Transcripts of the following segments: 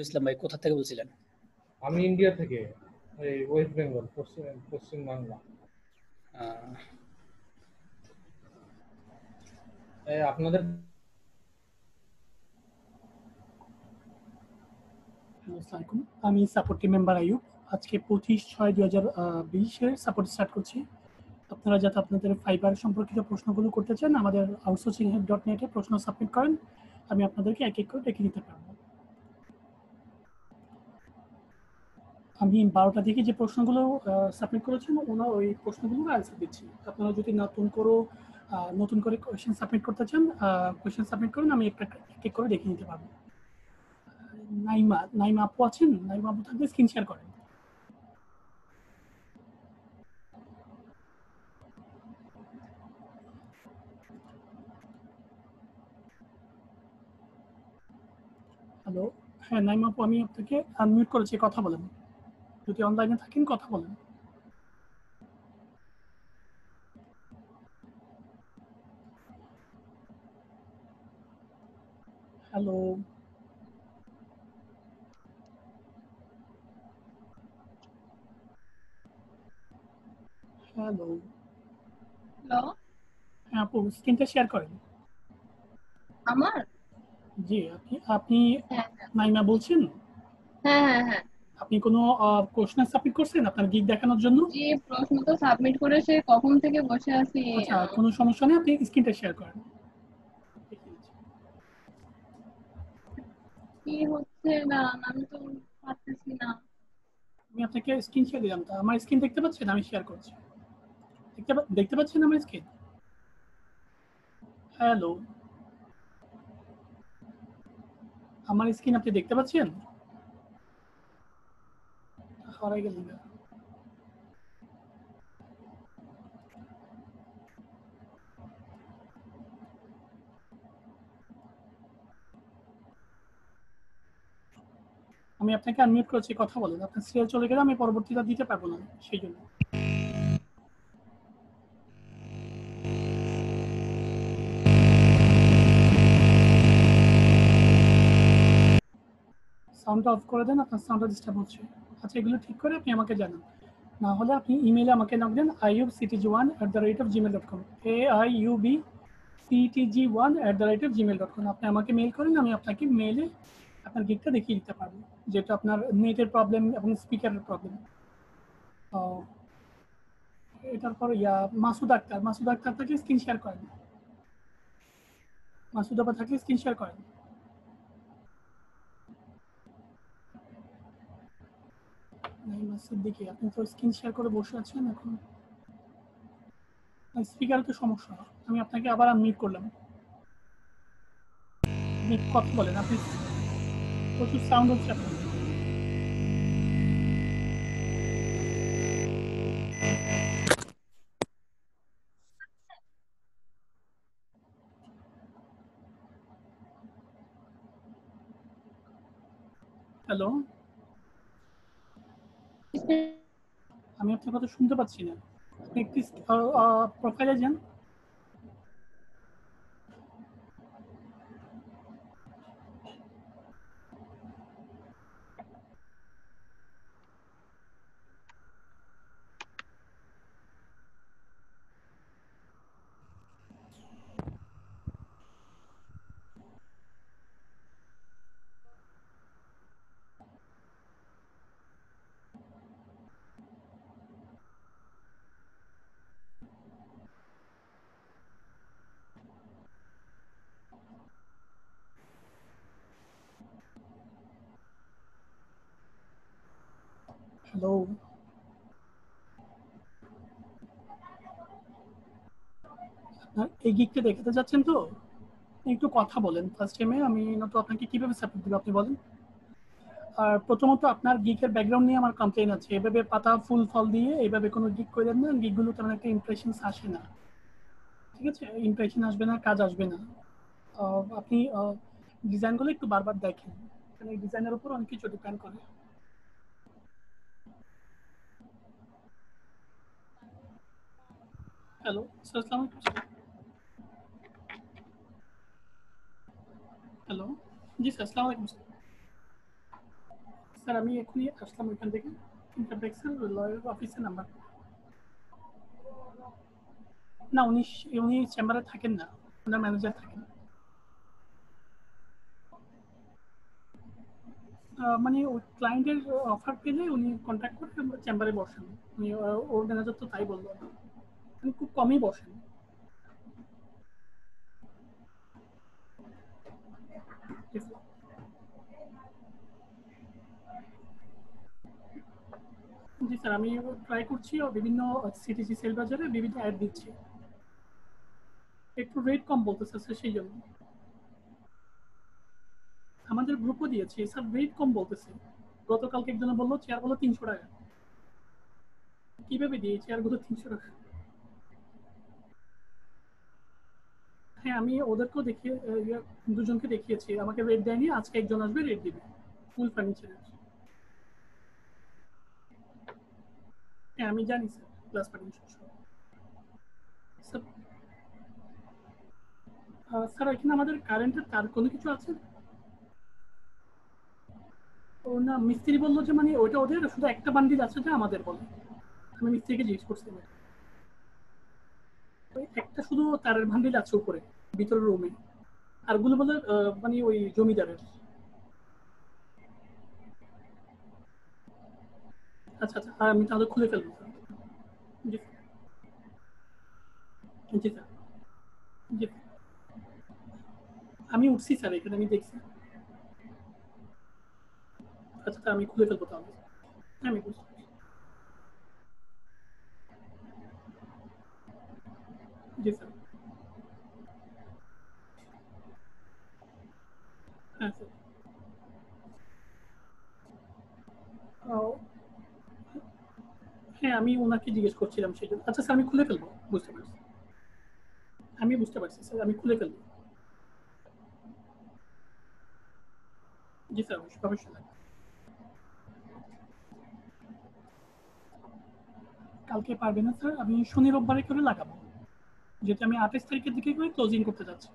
ইসলাম ভাই কোথা থেকে বলছিলেন? আমি ইন্ডিয়া থেকে, এই ওয়েস্ট বেঙ্গল, পশ্চিম বাংলা। আহ, আপনাদের আসসালামু আলাইকুম। আমি সাপোর্ট টিম মেম্বার আইয়ুব। আজকে 25/6/2020 এর সাপোর্ট স্টার্ট করছি। আপনারা যাতে আপনাদের ফাইবার সম্পর্কিত প্রশ্নগুলো করতে চান আমাদের outsourcinghelp.net এ প্রশ্ন সাবমিট করেন। আমি আপনাদেরকে এক এক করে দেখে দিতে পারবো। আমি 12টা থেকে যে প্রশ্নগুলো সাবমিট করেছেন ওই প্রশ্নগুলোর আনসার দিচ্ছি। আপনারা যদি নতুন করে কোয়েশ্চেন সাবমিট করতে চান কোয়েশ্চেন সাবমিট করুন, আমি এক এক করে দেখে নিতে পারবো। নাইমা আপু আছেন? নাইমা আপু থাকলে স্ক্রিন শেয়ার করেন। হ্যালো, হ্যাঁ নাইমা আপু, আমি আপনাকে আনমিউট করেছি, কথা বলেন। যদি অনলাইনে থাকেন কথা বলেন। হ্যালো, হ্যালো, হ্যালো, হ্যাঁ আপু স্ক্রিনটা শেয়ার করেন। আমার? জি, আপনি হ্যাঁ নাইমা বলছেন? হ্যাঁ হ্যাঁ হ্যাঁ। আপনি কোনো কোশ্চেন সাবমিট করছেন আপনার গিগ দেখানোর জন্য? জি, প্রশ্ন তো সাবমিট করে সে কখন থেকে বসে আছি। আচ্ছা, কোনো সমস্যা নেই, আপনি স্ক্রিনটা শেয়ার করেন। কি হচ্ছে না, আমি তো পারতেছি না। আমি আপনাকে স্ক্রিন শেয়ার দিলাম, তো আমার স্ক্রিন দেখতে পাচ্ছেন? আমি শেয়ার করছি। দেখতে পাচ্ছেন আমার স্ক্রিন? হ্যালো, আমার স্ক্রিন আপনি দেখতে পাচ্ছেন? হারাই গেলেন না। আমি আপনাকে আনমিউট করেছি, কথা বলেন। আপনার সিরিয়াল চলে গেলে আমি পরবর্তীটা দিতে পারবো না, সেই জন্য। সাউন্ডটা অফ করে দেন, আপনার সাউন্ডটা ডিস্টার্ব হচ্ছে। আচ্ছা, এগুলো ঠিক করে আপনি আমাকে জানান। না হলে আপনি ইমেইলে আমাকে নক দেন ayubctg1@gmail.com, AIUBCTG1@gmail.com। আপনি আমাকে মেইল করেন, আমি আপনাকে মেইলে আপনার গিগটা দেখিয়ে দিতে পারবো, যেটা আপনার নেটের প্রবলেম এবং স্পিকারের প্রবলেম। এটার পর মাসুদ আক্তার থেকে স্ক্রিন শেয়ার করেন। মাসুদ আপা থাকলে স্ক্রিন শেয়ার করেন। সিদ্দিকী, আপনি তো স্ক্রিন শেয়ার করে বসে আছেন এখন। স্পিকার তো সমস্যা, আমি আপনাকে আবার আনমিউট করলাম। আপনি কথা বলেন, আপনি প্রচুর সাউন্ড হচ্ছে আপনার। হ্যালো, আমি আপনার কথা শুনতে পাচ্ছি না। আপনি একটু প্রোফাইলে যান। হ্যালো, আপনার এই গিগটা দেখাতে যাচ্ছেন তো? একটু কথা বলেন ফার্স্ট টাইমে, আমি নয়তো আপনাকে কিভাবে সাপোর্ট দিব আপনি বলেন। আর প্রথমত আপনার গিকের ব্যাকগ্রাউন্ড নিয়ে আমার কমপ্লেইন আছে। এভাবে পাতা ফুল ফল দিয়ে এইভাবে কোনো গিক করে দেন না, গিকগুলো তেমন একটা ইমপ্রেশন আসে না। ঠিক আছে, ইমপ্রেশন আসবে না, কাজ আসবে না। আপনি ডিজাইনগুলো একটু বারবার দেখেন, কারণ এই ডিজাইনের উপর অনেক কিছু ডিপেন্ড করে। হ্যালো স্যার, আসসালামু আলাইকুম। হ্যালো, জি স্যার, আসসালামু আলাইকুম স্যার। স্যার আমি এখনই আসলাম ওইখান থেকে ইনকাম ট্যাক্সের লয়ার অফিসের নাম্বার। না উনি উনি চেম্বারে থাকেন না, ওনার ম্যানেজার থাকেন। মানে ওই ক্লায়েন্টের অফার পেলে উনি কন্ট্যাক্ট করে চেম্বারে বসেন। উনি ওর ম্যানেজার তো তাই বললো, উনি খুব কমই বসেন। জি স্যার আমি ট্রাই করছি বিভিন্ন সিটিসি সেল বাজারে বিভিন্ন অ্যাড দিচ্ছি, একটু রেট কম বলতেছে স্যার সেই জন্য। আমাদের গ্রুপও দিয়েছি স্যার, রেট কম বলতেছে। গতকালকে একজনে বললো চেয়ার বলো 300 টাকা। কিভাবে দিয়ে চেয়ারগুলো 300 টাকা? হ্যাঁ আমি ওদেরকেও দেখিয়ে দুজনকে দেখিয়েছি, আমাকে রেট দেয়নি, আজকে একজন আসবে রেট দিবে ফুল ফার্নিচারের। হ্যাঁ আমি জানি sir, glass furniture. Sir sir এখানে আমাদের কারেন্টের তার কোনো কিছু আছে? ও না মিস্ত্রি বললো যে মানে ওইটা ওদের শুধু একটা বান্ডিল আছে, যে আমাদের বলে। আমি মিস্ত্রিকে জিজ্ঞেস করছি ওই একটা শুধু তারের বান্ডিল আছে উপরে ভিতরের রুমে, আর গুলো বলে মানে ওই জমিদারের। আচ্ছা আচ্ছা আমি তাহলে খুলে ফেলবো। জি জি স্যার। জি আমি উঠছি স্যার, এখানে আমি দেখছি। আচ্ছা আমি খুলে ফেলবো তাহলে। হ্যাঁ আমি বুঝছি। জি স্যার। হ্যাঁ স্যার। হ্যাঁ আমি ওনাকে জিজ্ঞেস করছিলাম সেই জন্য। আচ্ছা স্যার আমি খুলে ফেলবো, বুঝতে পারছি। আমি বুঝতে পারছি স্যার, আমি খুলে ফেলবো। জি স্যার অবশ্যই অবশ্যই। কালকে পারবে না স্যার, আমি শনি রোববারে করে লাগাবো, যেহেতু আমি 28 তারিখের দিকে করে ক্লোজিং করতে যাচ্ছি।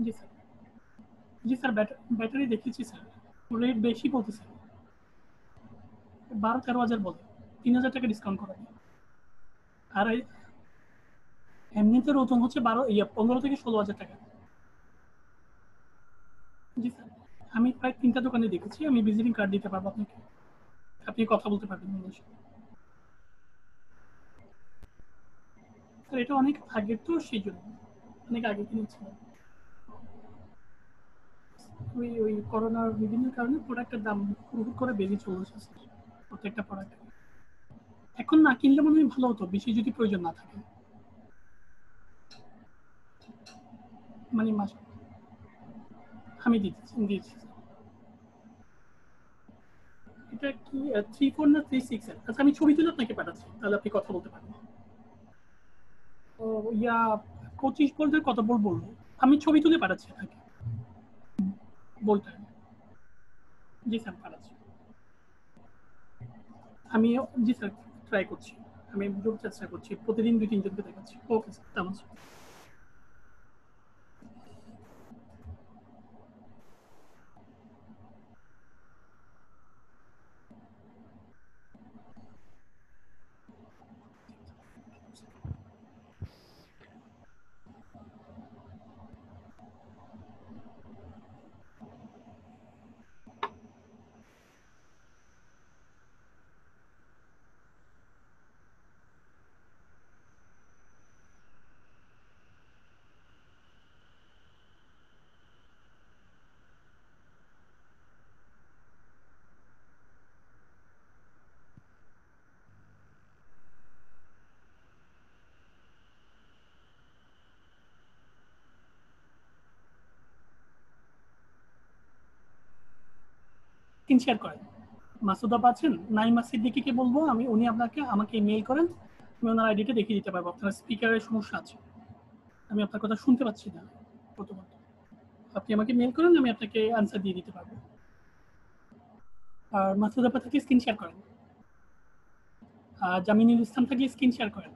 জি স্যার। জি স্যার ব্যাটারি দেখেছি স্যার, রেট বেশি বলতেছে, 12-13 হাজার বলে, 3,000 টাকা ডিসকাউন্ট করা। আর এমনিতে ওজন হচ্ছে 15 থেকে 16 হাজার টাকা। জি স্যার আমি প্রায় 3টা দোকানে দেখেছি, আমি ভিজিটিং কার্ড দিতে পারবো আপনাকে, আপনি কথা বলতে পারবেন ওনার সাথে। স্যার এটা অনেক আগের তো সেই জন্য, অনেক আগে কিনেছিলাম। ওই ওই করোনার বিভিন্ন কারণে প্রোডাক্টের দাম হুট করে বেড়ে চলেছে স্যার, প্রত্যেকটা প্রোডাক্ট। এখন না কিনলে মনে হয় ভালো হতো, বেশি যদি প্রয়োজন না থাকে। মানে মাস আমি দিয়েছি। এটা কি 3-4 না 3-6? আচ্ছা আমি ছবি তুলে আপনাকে পাঠাচ্ছি, তাহলে আপনি কথা বলতে পারবেন। ও ইয়া 25 ভোল্টের কত ভোল্ট বলবো, আমি ছবি তুলে পাঠাচ্ছি আপনাকে বলতে। জি স্যার পাঠাচ্ছি আমি। জি স্যার ট্রাই করছি, আমি চেষ্টা করছি, প্রতিদিন 2-3 জনকে দেখাচ্ছি। ওকে স্যার তেমন স্যার। স্ক্রিন শেয়ার করেন। মাসুদ আপা আছেন, নাইমা সিদ্দিকীকে বলবো আমি, উনি আমাকে মেইল করেন, আমি ওনার আইডিটা দেখিয়ে দিতে পারবো। আপনার স্পিকারের সমস্যা আছে, আমি আপনার কথা শুনতে পাচ্ছি না প্রথমত। আপনি আমাকে মেইল করেন, আমি আপনাকে আনসার দিয়ে দিতে পারবো। আর মাসুদ আপা থেকে স্ক্রিন শেয়ার করেন, আর জামিনুল ইসলাম থেকে স্ক্রিন শেয়ার করেন।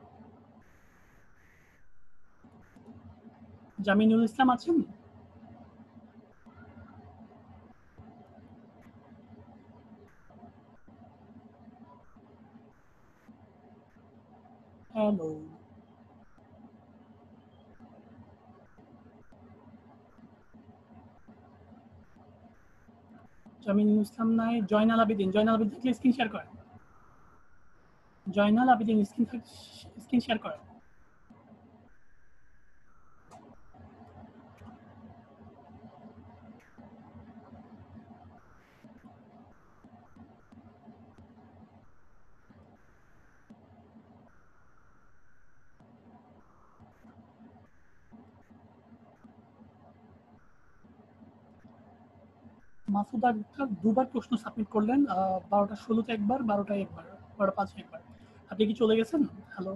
জামিনুল ইসলাম আছেন? হ্যালো, জামিনুল ইসলাম নাই, জয়নাল আবেদিন। জয়নাল আবেদিন থাকলে স্ক্রিন শেয়ার করেন। জয়নাল আবেদিন স্ক্রিন শেয়ার করেন। মাসুদ আক্তার দুবার প্রশ্ন সাবমিট করলেন, 12টা 16-তে একবার, 12টায় একবার, 12টা 5-এ একবার। আপনি কি চলে গেছেন? হ্যালো,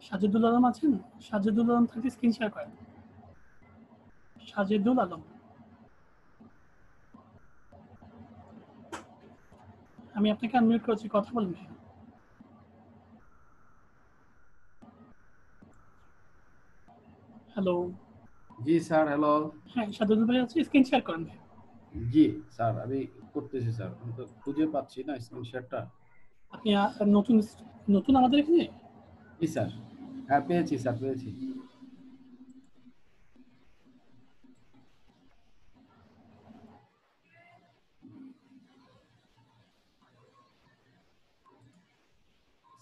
সাজেদুল আলম আছেন? সাজেদুল আলম থাকলে স্ক্রিন শেয়ার করেন। সাজেদুল আলম, আমি আপনাকে আনমিউট করেছি, কথা বলেন। হ্যালো, জি স্যার, হ্যালো। হ্যাঁ সাজেদুল ভাই আছে, স্ক্রিন শেয়ার করেন ভাই। জি স্যার, আমি করতেছি স্যার, আমি তো খুঁজে পাচ্ছি না স্ক্রিনশটটা। আপনি নতুন নতুন আমাদের এখানে? জি স্যার, হ্যাঁ পেয়েছি স্যার, পেয়েছি।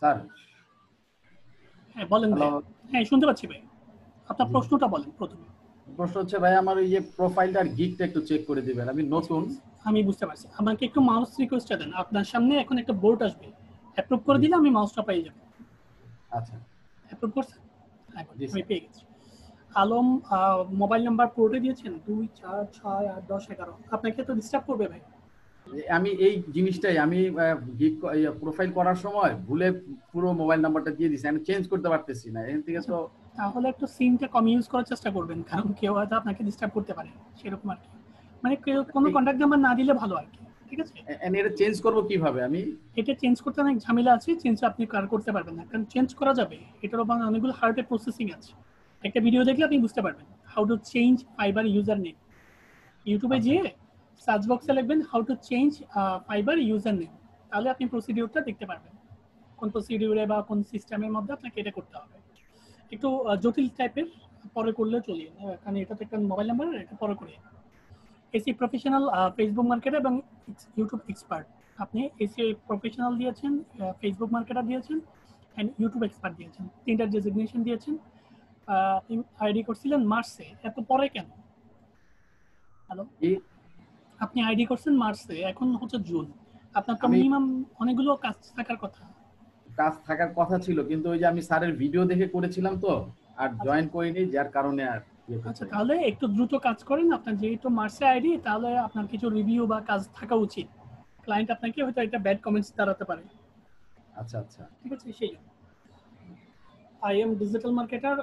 স্যার হ্যাঁ বলেন ভাই। হ্যালো। হ্যাঁ শুনতে পাচ্ছি ভাই, আপনার জি। প্রশ্নটা বলেন প্রথমে। প্রশ্ন হচ্ছে ভাই, আমার ওই যে প্রোফাইলটার গিকটা একটু চেক করে দিবেন, আমি নতুন। আমি বুঝতে পারছি, আমাকে একটু মাউস রিকোয়েস্টটা দেন। আপনার সামনে এখন একটা বোর্ড আসবে, অ্যাপ্রুভ করে জি। দিলে আমি মাউসটা পেয়ে যাব। আচ্ছা অ্যাপ্রুভ করছেন? হ্যাঁ জি আমি স্যার। পেয়ে গেছি। আলম, মোবাইল নাম্বার পোর্টে দিয়েছেন 2 4 6 8 10 11। আপনাকে তো ডিস্টার্ব করবে ভাই। আমি এই জিনিসটাই আমি গিক প্রোফাইল করার সময় ভুলে পুরো মোবাইল নাম্বারটা দিয়ে দিছি, আমি চেঞ্জ করতে পারতেছি না এখান থেকে। তো তাহলে একটু সিমটা কম ইউজ করার চেষ্টা করবেন, কারণ কেউ হয়তো আপনাকে ডিস্টার্ব করতে পারে, সেরকম আর কি। মানে কেউ কোনো কন্ট্যাক্ট নাম্বার না দিলে ভালো আর কি, ঠিক আছে? এটা চেঞ্জ করব কিভাবে আমি? এটা চেঞ্জ করতে অনেক ঝামেলা আছে, চেঞ্জ আপনি করতে পারবেন না, কারণ চেঞ্জ করা যাবে, এটার উপর অনেকগুলো হার্ডওয়্যার প্রসেসিং আছে। একটা ভিডিও দেখলে আপনি বুঝতে পারবেন how to change fibre user name. ইউটিউবে আচ্ছা। গিয়ে সার্চ বক্সে লিখবেন how to change fibre user name, তাহলে আপনি প্রসিডিউরটা দেখতে পারবেন কোন প্রসিডিউরে বা কোন সিস্টেমের মধ্যে আপনাকে এটা করতে হবে। একটু জটিল টাইপের, পরে করলে চলিয়ে, কারণ এটা তো একটা মোবাইল নাম্বার, এটা পরে করিয়ে। এসি প্রফেশনাল, ফেসবুক মার্কেটার এবং ইউটিউব এক্সপার্ট। আপনি এসি প্রফেশনাল দিয়েছেন, ফেসবুক মার্কেটার দিয়েছেন, অ্যান্ড ইউটিউব এক্সপার্ট দিয়েছেন, তিনটা ডেজিগনেশন দিয়েছেন। আপনি আইডি করছিলেন মার্চে, এত পরে কেন? হ্যালো, কি আপনি আইডি করছেন মার্চে, এখন হচ্ছে জুন, আপনার তো আমি মিনিমাম অনেকগুলো কাজ থাকার কথা। কাজ থাকার কথা ছিল, কিন্তু ওই যে আমি স্যারের ভিডিও দেখে করেছিলাম তো, আর জয়েন করিনি, যার কারণে আর ইয়ে করতে আচ্ছা পারিনি। তাহলে একটু দ্রুত কাজ করেন, আপনার যেহেতু মার্চে আইডি, তাহলে আপনার কিছু রিভিউ বা কাজ থাকা উচিত। ক্লায়েন্ট আপনাকে হয়তো একটা ব্যাড কমেন্টস দাঁড়াতে পারে, আচ্ছা আচ্ছা। ঠিক আছে? সেই জন্য I am digital marketer,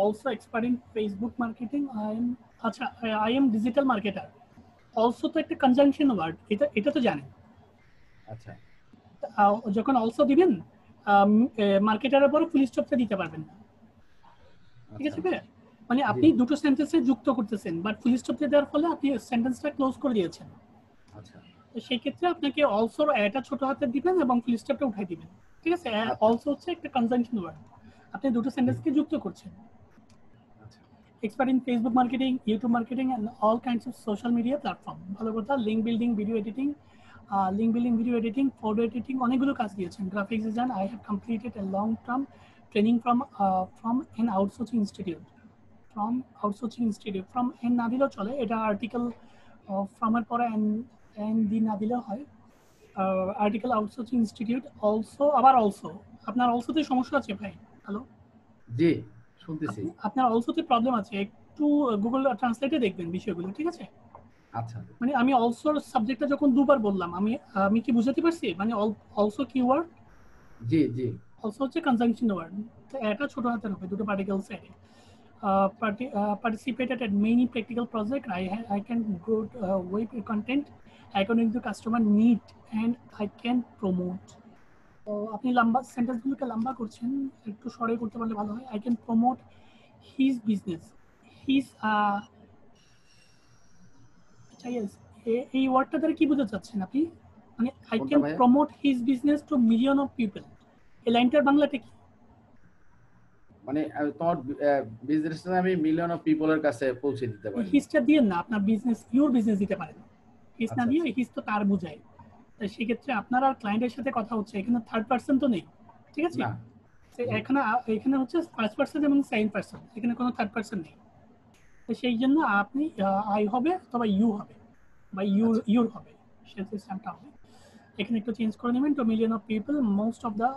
also expert in Facebook marketing. I am digital marketer. Also তো একটা কনজাংশন ওয়ার্ড, এটা তো জানেন। আচ্ছা যখন অলসো দিবেন, মার্কেটারের পরে ফুল স্টপটা দিতে পারবেন না, ঠিক আছে ভাই? মানে আপনি দুটো সেন্টেন্সে যুক্ত করতেছেন, বাট ফুল স্টপটা দেওয়ার ফলে আপনি সেন্টেন্সটা ক্লোজ করে দিয়েছেন। আচ্ছা তো সেই ক্ষেত্রে আপনাকে অলসোর এটা ছোট হাতে দিবেন এবং ফুল স্টপটা উঠাই দিবেন, ঠিক আছে? অলসো হচ্ছে একটা কনজাংশন ওয়ার্ড, আপনি দুটো সেন্টেন্সকে যুক্ত করছেন। আচ্ছা। Expert in Facebook marketing, YouTube marketing, and all kinds of social media platform. ভালো কথা, link building, video editing, photo editing, অনেকগুলো কাজ দিয়েছেন। Graphics design, I have completed a long term training from an outsourcing institute. From an না দিলেও চলে, এটা article from এর পরে and দি না দিলেও হয়। আর্টিকেল আউটসোর্সিং ইনস্টিটিউট, অলসো, আবার অলসো। আপনার অলসোতে সমস্যা আছে ভাই? হ্যালো, জি শুনতেছি। আপনার অলসোতে প্রবলেম আছে, একটু গুগল ট্রান্সলেটে দেখবেন বিষয়গুলো, ঠিক আছে? আচ্ছা মানে আমি অলসো সাবজেক্টটা যখন দুবার বললাম, আমি কি বুঝাতে পারছি? মানে অলসো কিওয়ার্ড, জি জি। অলসো হচ্ছে কনজাংশন ওয়ার্ড, তো এটা ছোট হাতের হবে, দুটো পার্টিকেলস এর। Participated at many practical projects. I can go web content according to customer need and I can promote. তো আপনি লম্বা সেন্টেন্সগুলোকে লম্বা করছেন, একটু সরে করতে পারলে ভালো হয়। I can promote his business, his আচ্ছা ইয়েস, এই ওয়ার্ডটা দ্বারা কি বোঝাতে চাচ্ছেন আপনি? মানে আই কোনটা ক্যান ভাইয়া? Promote his business to million of people, এই লাইনটার বাংলাতে কি? মানে তোমার বিজনেসটা আমি মিলিয়ন অফ পিপলের কাছে পৌঁছে দিতে পারি। হিজটা দিয়ে না, আপনার বিজনেস, ইউর বিজনেস দিতে পারেন। হিজ না আচ্ছা দিয়ে, আচ্ছা হিজ তো তার বোঝায়। তাই সেক্ষেত্রে আপনার আর ক্লায়েন্টের সাথে কথা হচ্ছে, এখানে থার্ড পার্সন তো নেই, ঠিক আছে? না জি এখানে এখানে হচ্ছে ফার্স্ট পার্সন এবং সেকেন্ড পার্সন, এখানে কোনো থার্ড পার্সন নেই। তো সেই জন্য আপনি আই হবে অথবা ইউ হবে বা আচ্ছা ইউর হবে, সেই সিস্টেমটা হবে। এখানে একটু চেঞ্জ করে নেবেন, two million of people most of the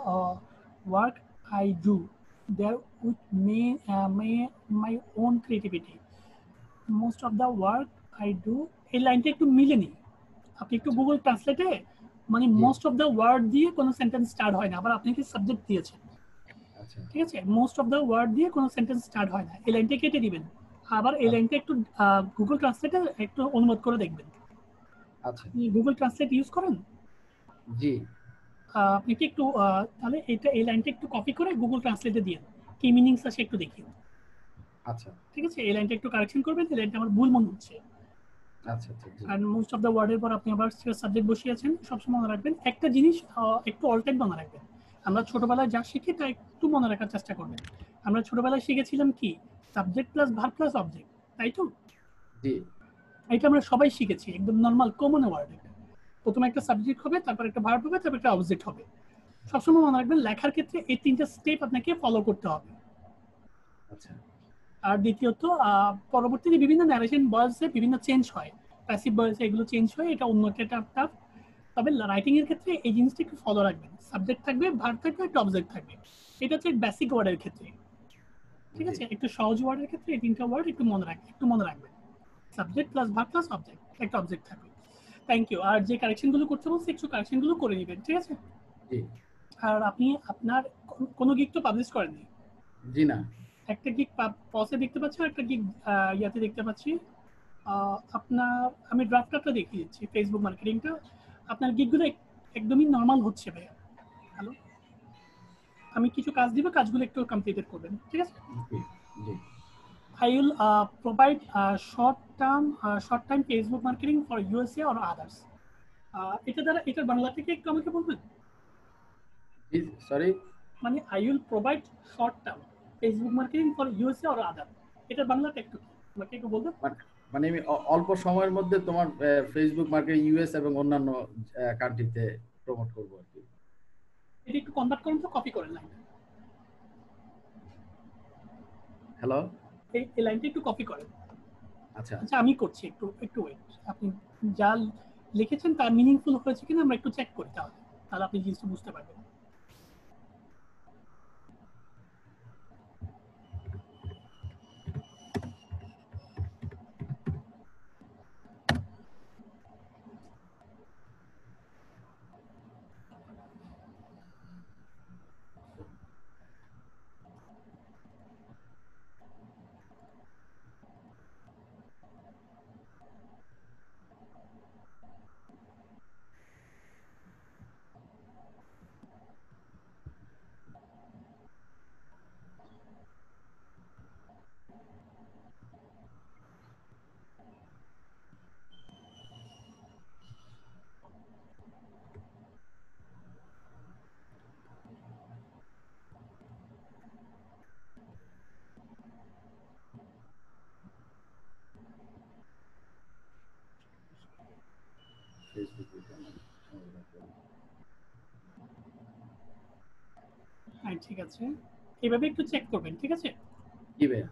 work I do there with my own creativity, most of the work I do, এই লাইনটা একটু মিলে নিই। আপনি একটু আচ্ছা গুগল ট্রান্সলেটে, মানে জি মোস্ট অফ দ্য ওয়ার্ড দিয়ে কোনো সেন্টেন্স স্টার্ট হয় না, আবার আপনি কি সাবজেক্ট দিয়েছেন, আচ্ছা ঠিক আছে? মোস্ট অফ দ্য ওয়ার্ড দিয়ে কোনো সেন্টেন্স স্টার্ট হয় না, এই লাইনটা কেটে দিবেন। আবার এই আচ্ছা লাইনটা একটু গুগল ট্রান্সলেটে একটু অনুবাদ করে দেখবেন। আচ্ছা আপনি গুগল ট্রান্সলেট ইউজ করেন? জি আপনি কি একটু তাহলে এটা, এই লাইনটা একটু কপি করে গুগল ট্রান্সলেটে দিন, কি মিনিংস আছে একটু দেখি, আচ্ছা ঠিক আছে? এই লাইনটা একটু কারেকশন করবেন, এই লাইনটা আমার ভুল মনে হচ্ছে। আচ্ছা আচ্ছা জি আর মোস্ট অফ দ্য ওয়ার্ডের পর আপনি আবার সাবজেক্ট বসিয়েছেন। সবসময় মনে রাখবেন একটা জিনিস, একটু অল্টাইট মনে রাখবেন। আমরা ছোটবেলায় যা শিখি তা একটু মনে রাখার চেষ্টা করবেন। আমরা ছোটবেলায় শিখেছিলাম কি, subject plus verb plus object, তাই তো? জি এটা আমরা সবাই শিখেছি, একদম নর্মাল কমন ওয়ার্ড। প্রথমে একটা সাবজেক্ট হবে, তারপর একটা ভার্ব হবে, তারপর একটা অবজেক্ট হবে। সবসময় মনে রাখবেন লেখার ক্ষেত্রে এই তিনটা স্টেপ আপনাকে ফলো করতে হবে। আচ্ছা আর দ্বিতীয়ত পরবর্তীতে বিভিন্ন ন্যারেশন ভয়েসে বিভিন্ন চেঞ্জ হয়, প্যাসিভ ভয়েসে এগুলো চেঞ্জ হয়, এটা অন্য একটা টাফ। তবে রাইটিং এর ক্ষেত্রে এই জিনিসটা একটু ফলো রাখবেন, সাবজেক্ট থাকবে, ভার্ব থাকবে, একটা অবজেক্ট থাকবে। এটা হচ্ছে বেসিক ওয়ার্ডের ক্ষেত্রে, ঠিক জি আছে? একটু সহজ ওয়ার্ডের ক্ষেত্রে এই তিনটা ওয়ার্ড একটু মনে রাখবেন, subject plus verb plus object, একটা অবজেক্ট থাকবে। Thank you. আর যে কারেকশন গুলো করতে বলছি একটু কারেকশন গুলো করে নেবেন, ঠিক আছে? জি আর আপনি আপনার কোনো গিগ তো পাবলিশ করেননি? জি না একটা গিগ পসে দেখতে পাচ্ছি, আর একটা গিগ ইয়াতে দেখতে পাচ্ছি। আপনার আমি ড্রাফটারটা দেখিয়ে দিচ্ছি, ফেসবুক মার্কেটিংটা। আপনার গিগগুলো একদমই নর্মাল হচ্ছে ভাইয়া। হ্যালো, আমি কিছু কাজ দিব, কাজগুলো একটু কমপ্লিটেড করবেন, ঠিক আছে? জি জি I will provide short time Facebook marketing for USA or others. এটা দ্বারা, এটার বাংলা থেকে একটু আমাকে বলবেন? জি সরি মানে I will provide short term Facebook marketing for USA or other, এটার বাংলাটা একটু আমাকে একটু বলবেন? মানে আমি অল্প সময়ের মধ্যে তোমার ফেসবুক মার্কেট ইউএস এবং অন্যান্য কান্ট্রিতে প্রমোট করব আর কি। এটা একটু কনভার্ট করেন তো, কপি করেন লাইনটা, হ্যালো এই লাইনটা একটু কপি করেন। আচ্ছা আচ্ছা আমি করছি, একটু ওয়েট। আপনি যা লিখেছেন তা মিনিংফুল হয়েছে কিনা আমরা একটু চেক করি, তাহলে আপনি জিনিসটা বুঝতে পারবেন। হ্যাঁ ঠিক আছে, এইভাবে একটু চেক করবেন, ঠিক আছে? কি ভাইয়া?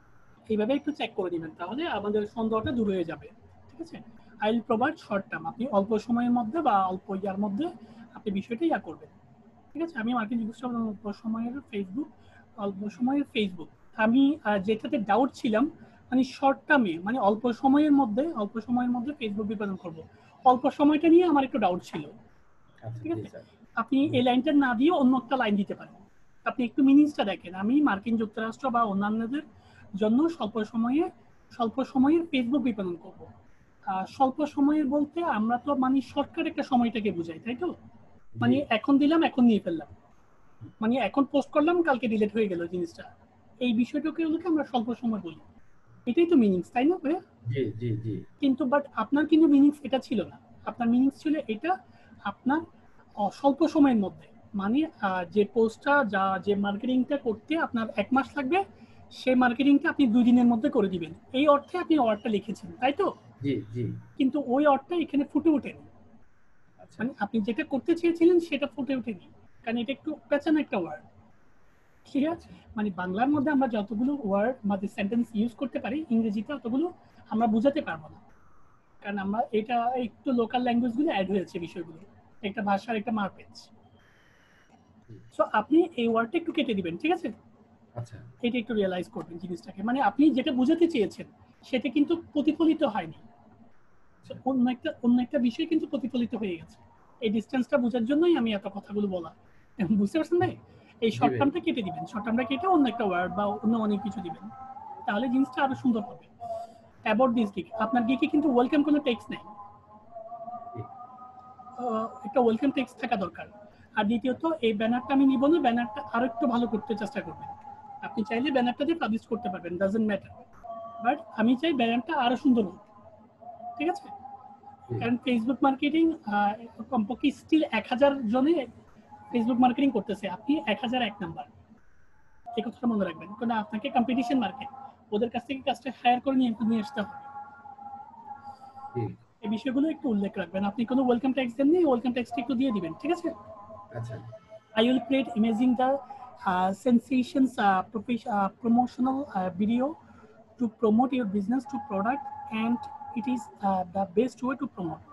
এইভাবে একটু চেক করে দিবেন, তাহলে আমাদের সন্দেহটা দূর হয়ে যাবে, ঠিক আছে? I will provide short term, আপনি অল্প সময়ের মধ্যে বা অল্প ইয়ার মধ্যে আপনি বিষয়টা ইয়া করবেন, ঠিক আছে? আমি মার্কেটিং জিজ্ঞেস করলাম অল্প সময়ের ফেসবুক। আমি যেটাতে ডাউট ছিলাম, মানে শর্ট টার্মে, মানে অল্প সময়ের মধ্যে ফেসবুক বিপণন করব, অল্প সময়টা নিয়ে আমার একটু ডাউট ছিল, আচ্ছা ঠিক জি আছে? স্যার আপনি এই লাইনটা না দিয়ে অন্য একটা লাইন দিতে পারেন। আপনি একটু মিনিংসটা দেখেন, আমি মার্কিন যুক্তরাষ্ট্র বা অন্যান্যদের জন্য স্বল্প সময়ে ফেসবুক বিপণন করব। স্বল্প সময়ের বলতে আমরা তো মানে শর্টকাট একটা সময়টাকে বুঝাই, তাই তো? মানে জি এখন দিলাম, এখন নিয়ে ফেললাম, মানে এখন পোস্ট করলাম কালকে ডিলিট হয়ে গেল জিনিসটা, এই বিষয়টাকে আমরা স্বল্প সময় বলি, এটাই তো মিনিংস, তাই না ভাইয়া? জি জি জি কিন্তু বাট আপনার কিন্তু মিনিংস এটা ছিল না, আপনার মিনিংস ছিল এটা আপনার স্বল্প সময়ের মধ্যে, মানে যে পোস্টটা যে মার্কেটিংটা করতে আপনার 1 মাস লাগবে সেই মার্কেটিংটা আপনি 2 দিনের মধ্যে করে দিবেন, এই অর্থে আপনি ওয়ার্ডটা লিখেছেন, তাই তো? জি জি কিন্তু ওই অর্থটা এখানে ফুটে ওঠেনি, আচ্ছা মানে আপনি যেটা করতে চেয়েছিলেন সেটা ফুটে ওঠেনি, কারণ এটা একটু পেঁচানো একটা ওয়ার্ড, ঠিক আছে? মানে বাংলার মধ্যে আমরা যতগুলো ওয়ার্ড বা সেন্টেন্স ইউজ করতে পারি, ইংরেজিতে অতগুলো আমরা বুঝাতে পারবো না, কারণ আমরা এটা একটু লোকাল ল্যাঙ্গুয়েজগুলো অ্যাড হয়েছে বিষয়গুলো, একটা ভাষার একটা মার্কেট। সো আপনি এই ওয়ার্ডটা একটু কেটে দিবেন, ঠিক আছে? আচ্ছা এটা একটু রিয়েলাইজ করবেন জিনিসটাকে, মানে আপনি যেটা বোঝাতে চেয়েছেন সেটা কিন্তু প্রতিফলিত হয়নি, অন্য একটা বিষয় কিন্তু প্রতিফলিত হয়ে গেছে। এই ডিসটেন্সটা বোঝার জন্যই আমি এত কথাগুলো বলা, বুঝতে পারছেন ভাই? এই জি শর্ট ভাই টার্মটা কেটে দিবেন, শর্ট টার্মটা কেটে অন্য একটা ওয়ার্ড বা অন্য অনেক কিছু দিবেন, তাহলে জিনিসটা আরো সুন্দর হবে। অ্যাবাউট দিস গিগ, আপনার গিগে কিন্তু ওয়েলকাম কোনো টেক্সট নেই, জি একটা ওয়েলকাম টেক্সট থাকা দরকার। আর দ্বিতীয়ত এই ব্যানারটা আমি নিব না, ব্যানারটা আরো একটু ভালো করতে চেষ্টা করবেন, আপনি চাইলে ব্যানারটা দিয়ে পাবলিশ করতে পারবেন, ডাজন্ট ম্যাটার, বাট আমি চাই ব্যানারটা আরো সুন্দর হোক, ঠিক আছে? জি কারণ ফেসবুক মার্কেটিং কমপক্ষে স্টিল 1000 জনে ফেসবুক মার্কেটিং করতেছে, আপনি 1001 নাম্বার, এই কথাটা মনে রাখবেন, কারণ আপনাকে কম্পিটিশন মার্কেট, ওদের কাছ থেকে কাজটা হায়ার করে নিয়ে আসতে হবে, জি এই বিষয়গুলো একটু উল্লেখ রাখবেন। আপনি কোনো ওয়েলকাম ট্যাক্স দেননি, ওয়েলকাম ট্যাক্সটা একটু দিয়ে দিবেন, ঠিক আছে? আচ্ছা I will create imaging the sensations promotional video to promote your business to product, and it is the best way to promote.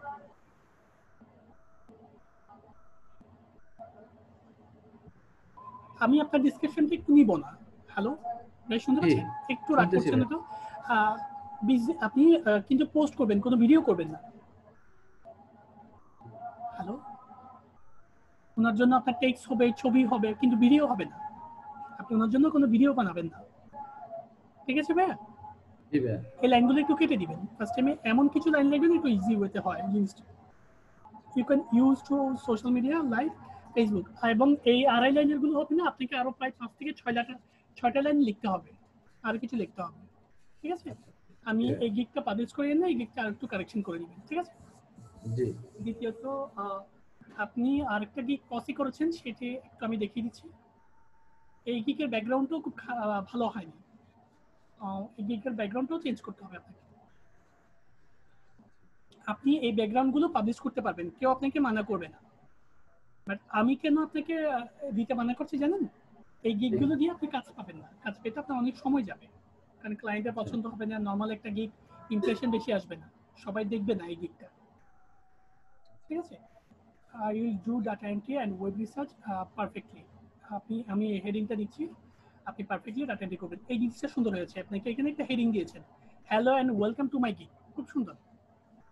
আমি আপনার ডিসক্রিপশনটা একটু নিব না। হ্যালো, ভাই শুনতে জি পাচ্ছেন? একটু রাগ শুনতেছি করছেন না ভাই তো? আপনি কিন্তু পোস্ট করবেন, কোনো ভিডিও করবেন না। হ্যালো, ওনার জন্য আপনার টেক্সট হবে, ছবি হবে, কিন্তু ভিডিও হবে না। আপনি ওনার জন্য কোনো ভিডিও বানাবেন না, ঠিক আছে ভাইয়া? জি ভাই এই লাইনগুলো একটু কেটে দিবেন। ফার্স্ট টাইমে এমন কিছু লাইন লিখবেন একটু ইজি ওয়েতে হয় জিনিসটা। You can use to social media like Facebook, এবং এই আড়াই লাইনের গুলো হবে না, আপনাকে আরো প্রায় 5 থেকে 6টা লাইন লিখতে হবে, আর কিছু লিখতে হবে, ঠিক আছে? আমি এই গিগটা পাবলিশ করিয়ে না, এই গিগটা আর একটু কারেকশন করে দিবেন, ঠিক আছে? জি দ্বিতীয়ত আপনি আরেকটা গিগ কপি করেছেন, সেটি একটু আমি দেখিয়ে দিচ্ছি। এই গিগের ব্যাকগ্রাউন্ডটাও খুব ভালো হয়নি, এই গিগের ব্যাকগ্রাউন্ডটাও চেঞ্জ করতে হবে আপনাকে। আপনি এই ব্যাকগ্রাউন্ডগুলো পাবলিশ করতে পারবেন, কেউ আপনাকে মানা করবে না, বাট আমি কেন আপনাকে দিতে মানা করছি জানেন? এই গিগগুলো দিয়ে আপনি কাজ পাবেন না, কাজ পেতে আপনার অনেক সময় যাবে, কারণ ক্লায়েন্টের পছন্দ হবে না, নর্মাল একটা গিগ ইমপ্রেশন বেশি আসবে না, সবাই দেখবে না এই গিগটা, ঠিক আছে? I will do data entry and web research perfectly. আমি হেডিংটা দিচ্ছি, আপনি পারফেক্টলি ডাটা এন্ট্রি করবেন। এই জিনিসটা সুন্দর হয়েছে, আপনাকে এখানে একটা হেডিং দিয়েছেন, hello and welcome to my gig, খুব সুন্দর।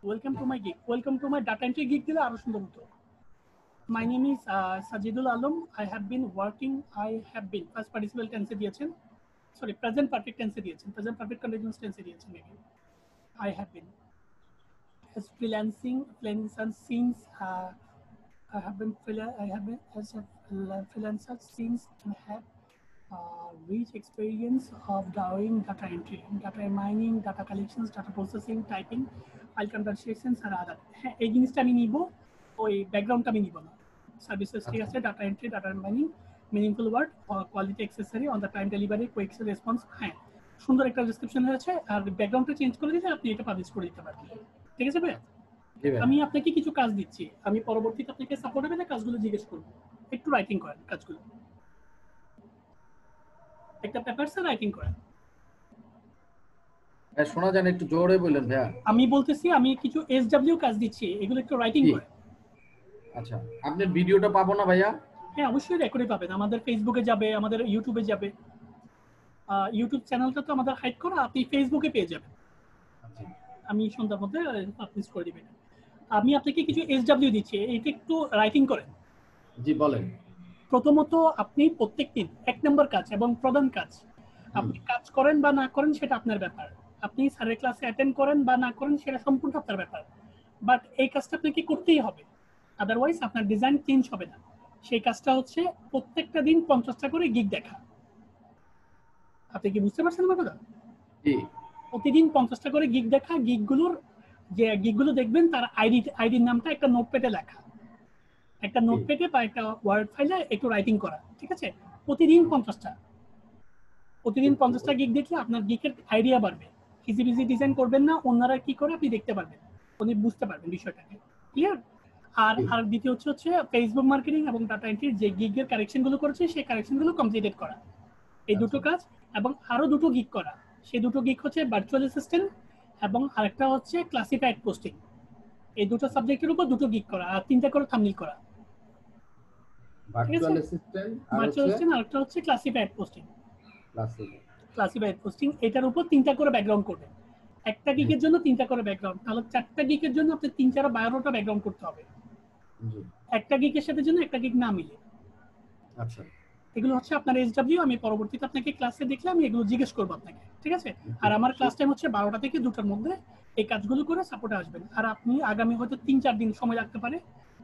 Welcome to my gig, welcome to my data entry gig দিলে আরো সুন্দর হতো। My name is Sajidul Alam. I have been first participle tense দিয়েছেন, সরি প্রেজেন্ট পারফেক্ট টেন্সে দিয়েছেন, প্রেজেন্ট পারফেক্ট কন্টিনিউয়াস টেন্সে দিয়েছেন maybe. I have been as freelancing since I have been as a freelancer since I have rich experience of doing data entry, data mining, data collections, data processing, typing, file conversations and other. হ্যাঁ, এই জিনিসটা আমি নিব, ওই ব্যাকগ্রাউন্ডটা আমি নিব না। সার্ভিসেস ঠিক আছে, data entry, data mining, meaningful word, quality accessory, on the time delivery, quick response. হ্যাঁ, সুন্দর একটা ডেসক্রিপশন হয়েছে, আর ব্যাকগ্রাউন্ডটা চেঞ্জ করে দিলে আপনি এটা পাবলিশ করে দিতে পারবেন, ঠিক আছে ভাই? জি ভাই আমি আপনাকে কিছু কাজ দিচ্ছি, আমি পরবর্তীতে আপনাকে সাপোর্ট হবে না, কাজগুলো জিজ্ঞেস করবো, একটু রাইটিং করেন কাজগুলো, একটা পেপারসে রাইটিং করেন। ভাই শোনা যান, একটু জোরে বললেন ভাইয়া। আমি বলতেছি আমি কিছু এসডব্লিউ কাজ দিচ্ছি, এগুলো একটু রাইটিং জি। করেন। আচ্ছা, আপনার ভিডিওটা পাবো না ভাইয়া? হ্যাঁ, অবশ্যই রেকর্ডে পাবেন, আমাদের ফেসবুকে যাবে, আমাদের ইউটিউবে যাবে। ইউটিউব চ্যানেলটা তো আমাদের হাইড করা, আপনি ফেসবুকে পেয়ে যাবেন, আচ্ছা আমি সন্ধ্যার মধ্যে পাবলিশ করে দিবেন। আমি আপনাকে কিছু এসডব্লিউ দিচ্ছি, এটা একটু রাইটিং করেন। জি বলেন। প্রথমত আপনি প্রত্যেকদিন 1 নম্বর কাজ এবং প্রধান কাজ, আপনি কাজ করেন বা না করেন সেটা আপনার ব্যাপার, আপনি স্যারের ক্লাসে অ্যাটেন্ড করেন বা না করেন সেটা সম্পূর্ণ আপনার ব্যাপার, বাট এই কাজটা আপনাকে করতেই হবে, আদারওয়াইজ আপনার ডিজাইন চেঞ্জ হবে না। সেই কাজটা হচ্ছে প্রত্যেকটা দিন 50টা করে গিগ দেখা। আপনি কি বুঝতে পারছেন আমার কথা? জি প্রতিদিন 50টা করে গিগ দেখা, গিগগুলো দেখবেন তার আইডির নামটা একটা নোটপ্যাডে লেখা, একটা নোটপ্যাডে বা একটা ওয়ার্ড ফাইলে একটু রাইটিং করা, ঠিক আছে? প্রতিদিন 50টা, প্রতিদিন 50টা গিগ দেখলে আপনার গিগের আইডিয়া বাড়বে। ইজি বিজি ডিজাইন করবেন না, অন্যরা কি করে আপনি দেখতে পারবেন, আপনি বুঝতে পারবেন বিষয়টাকে। ক্লিয়ার? আর দ্বিতীয় হচ্ছে ফেসবুক মার্কেটিং এবং ডাটা এন্ট্রির যে গিগের কারেকশন গুলো করেছে সেই কারেকশন গুলো কমপ্লিটেড করা, এই দুটো কাজ। এবং আরো দুটো গিগ করা, সেই দুটো গিগ হচ্ছে ভার্চুয়াল অ্যাসিস্ট্যান্ট এবং আরেকটা হচ্ছে ক্লাসিফাইড পোস্টিং। এই দুটো সাবজেক্টের উপর দুটো গিগ করা আর 3টা করে থাম্বনেল করা। ভার্চুয়াল অ্যাসিস্ট্যান্ট আর ভার্চুয়াল অ্যাসিস্ট্যান্ট আরেকটা হচ্ছে ক্লাসিফাইড পোস্টিং। ক্লাসিফাইড পোস্টিং এটার উপর 3টা করে ব্যাকগ্রাউন্ড করবেন। একটা গিগের জন্য 3টা করে ব্যাকগ্রাউন্ড, তাহলে 4টা গিগের জন্য আপনি 3 4 12টা ব্যাকগ্রাউন্ড করতে হবে। একটা গিগের সাথে জন্য একটা গিগ না মিলে। আচ্ছা, এগুলো হচ্ছে আপনার এসডব্লিউ। আমি পরবর্তীতে আপনাকে ক্লাসে দেখলে আমি এগুলো জিজ্ঞেস করবো আপনাকে, ঠিক আছে? আর আমার ক্লাস টাইম হচ্ছে 12টা থেকে 2টার মধ্যে। এই কাজগুলো করে সাপোর্টে আসবেন। আর আপনি আগামী হয়তো 3 4 দিন সময় লাগতে পারে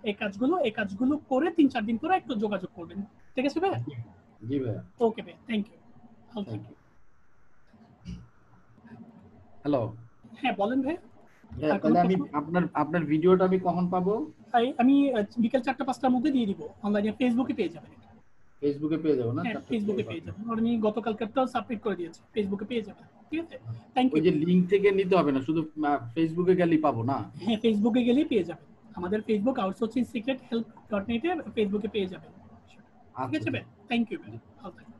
এই কাজগুলো করে 3 4 দিন পরে একটু যোগাযোগ করবেন, ঠিক আছে ভাই? জি ভাই। ওকে ভাই, থ্যাংক ইউ। হ্যালো, হ্যাঁ বলেন ভাই। তাহলে আমি আপনার ভিডিওটা আমি কখন পাবো? আমি বিকেল 4টা 5টার মধ্যে দিয়ে দিব, অনলাইনে ফেসবুকে পেয়ে যাবেন। ফেসবুকে পেয়ে যাবো না? হ্যাঁ ফেসবুকে পেয়ে যাবেন, আমি গতকালকেরটাও সাবমিট করে দিয়েছি, ফেসবুকে পেয়ে যাবেন, ঠিক আছে? Thank you. ওই যে লিংক থেকে নিতে হবে না, শুধু ফেসবুকে গেলেই পাবো না? হ্যাঁ ফেসবুকে গেলেই পেয়ে যাবেন, আমাদের ফেসবুক আউটসোর্সিং সিক্রেট হেল্প.net এ ফেসবুকে পেয়ে যাবেন, ঠিক আছে ভাই? থ্যাংক ইউ ভাই, ভালো থাকবেন।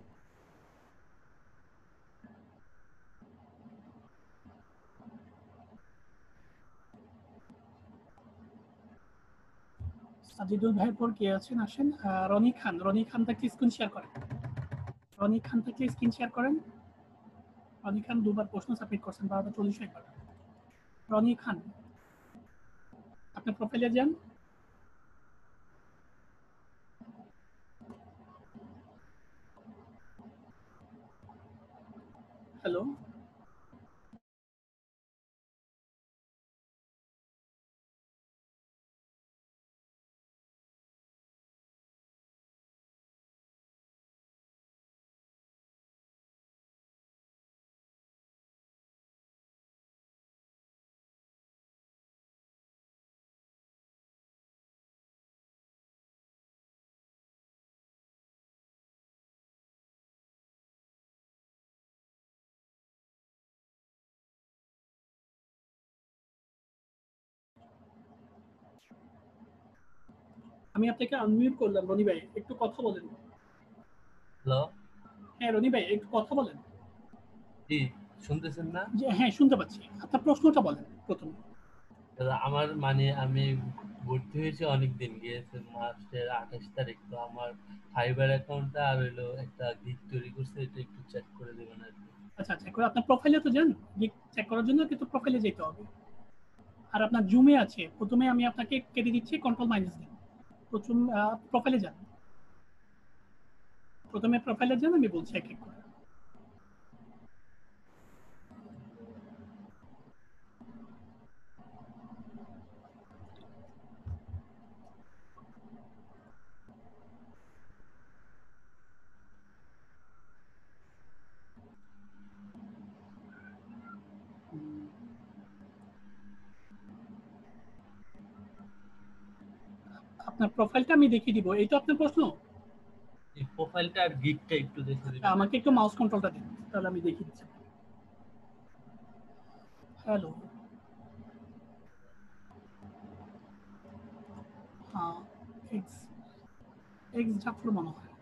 সাজিদুল ভাইয়ের পর কে আছেন আসেন? রনি খান থাকলে স্ক্রিন শেয়ার করেন। রনি খান 2বার প্রশ্ন সাবমিট করছেন, 12:40 একবার। রনি খান, আপনার প্রোফাইলে যান। হ্যালো, আমি আপনাকে আনমিউট করলাম। রনি ভাই একটু কথা বলেন। হ্যালো, হ্যাঁ রনি ভাই একটু কথা বলেন। জি শুনতেছেন না? হ্যাঁ শুনতে পাচ্ছি, আপনার প্রশ্নটা বলেন প্রথমে। আমার আমি ভর্তি হয়েছে অনেকদিন গিয়েছে, মার্চের 28 তারিখ। তো আমার ফাইবার অ্যাকাউন্টটা আর হইলো একটা গিগ তৈরি করছে, এটা একটু চেক করে দেবেন আর কি। আচ্ছা করে আপনার প্রোফাইলে তো যান, গিগ চেক করার জন্য কিন্তু প্রোফাইলে যেতে হবে। আর আপনার জুমে আছে, প্রথমে আমি আপনাকে কেটে দিচ্ছি, কন্ট্রোল মাইনাস দিন। প্রথম প্রোফাইলে যান, আমি বলছি এক এক করে। আপনার প্রোফাইলটা আমি দেখিয়ে দিব, এই তো আপনার প্রশ্ন। এই প্রোফাইলটা আর গিগটা একটু দেখে দিবেন। আমাকে একটু মাউস কন্ট্রোলটা দিন, তাহলে আমি দেখিয়ে দিচ্ছি। হ্যালো, হ্যাঁ এক্স জাফর মনে হয়।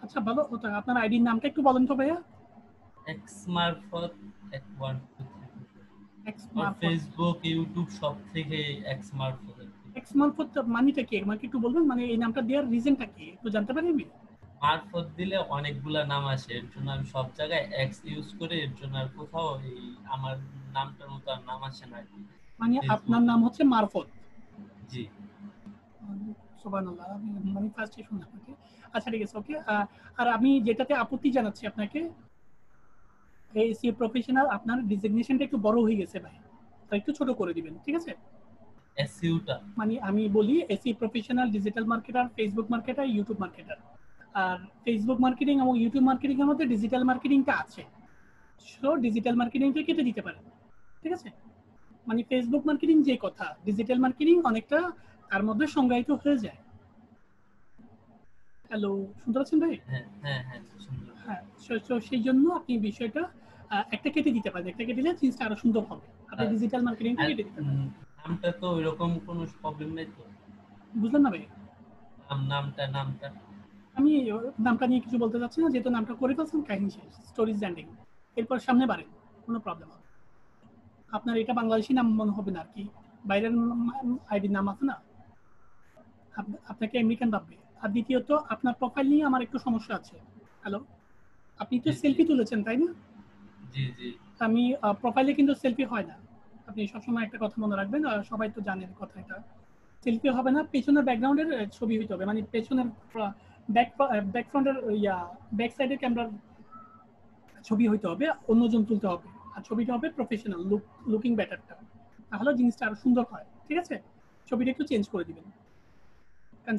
আচ্ছা ভালো, আপনার আইডির নামটা একটু বলেন তো ভাইয়া। এক্স মারফত 123 এক্স মারফত, ফেসবুক ইউটিউব সব থেকে এক্স মারফত। এক্স মারফত মানেটা কি আমাকে একটু বলবেন? মানে এই নামটা দেওয়ার রিজনটা কি একটু জানতে পারি আমি? মারফত দিলে অনেকগুলা নাম আসে, এর জন্য আমি সব জায়গায় এক্স ইউজ করি, এর জন্য আর কোথাও এই আমার নামটার মতো আর নাম আসে না। মানে আপনার নাম হচ্ছে মারফত? জি। সুবহানাল্লাহ, আমি মানে ফার্স্টে শুনলাম। ওকে আচ্ছা ঠিক আছে, ওকে। আর আমি যেটাতে আপত্তি জানাচ্ছি আপনাকে, এই সি প্রফেশনাল আপনার ডিজিগনেশনটা একটু বড় হয়ে গেছে ভাই, তো একটু ছোট করে দিবেন, ঠিক আছে? এসইউটা মানে আমি বলি as a professional, digital marketer, Facebook marketer, YouTube marketer. আর ফেসবুক মার্কেটিং এবং ইউটিউব মার্কেটিং এর মধ্যে ডিজিটাল মার্কেটিংটা আছে, সো ডিজিটাল মার্কেটিংটা কেটে দিতে পারেন, ঠিক আছে? মানে ফেসবুক মার্কেটিং যে কথা, ডিজিটাল মার্কেটিং অনেকটা তার মধ্যে সংজ্ঞায়িত হয়ে যায়। হ্যালো, শুনতে পাচ্ছেন ভাই? হ্যাঁ হ্যাঁ হ্যাঁ সুন্দর। হ্যাঁ, তো সেই জন্য আপনি বিষয়টা একটা কেটে দিতে পারেন, একটা কেটে দিলে জিনিসটা আরো সুন্দর হবে। আপনি ডিজিটাল মার্কেটিংটা আর কেটে দিতে পারেন। নামটা তো ওইরকম কোনো প্রবলেম নেই তো? বুঝলেন না ভাই? নামটা আমি নামটা নিয়ে কিছু বলতে চাচ্ছি না, যেহেতু নামটা করে ফেলছেন, কাহিনী শেষ, স্টোরিজ এন্ডিং। এরপর সামনে বাড়েন, কোনো প্রবলেম হবে। আপনার এটা বাংলাদেশি নাম মনে হবে না আর কি, বাইরের আইডির নাম আছে না, আপনাকে আমেরিকান ভাববে। আর দ্বিতীয়ত আপনার প্রোফাইল নিয়ে আমার একটু সমস্যা আছে। হ্যালো, আপনি তো সেলফি তুলেছেন তাই না? জি জি। আমি প্রোফাইলে কিন্তু সেলফি হয় না, আপনি সবসময় একটা কথা মনে রাখবেন, সবাই তো জানেন কথা, এটা সেলফি হবে না, পেছনের ব্যাকগ্রাউন্ডের ছবি হইতে হবে, মানে পেছনের ব্যাক ফ্রন্টের ব্যাক সাইডের ক্যামেরার ছবি হইতে হবে, অন্যজন তুলতে হবে, আর ছবিটা হবে প্রফেশনাল লুকিং বেটারটা, তাহলে জিনিসটা আরো সুন্দর হয়, ঠিক আছে? ছবিটা একটু চেঞ্জ করে দিবেন, কারণ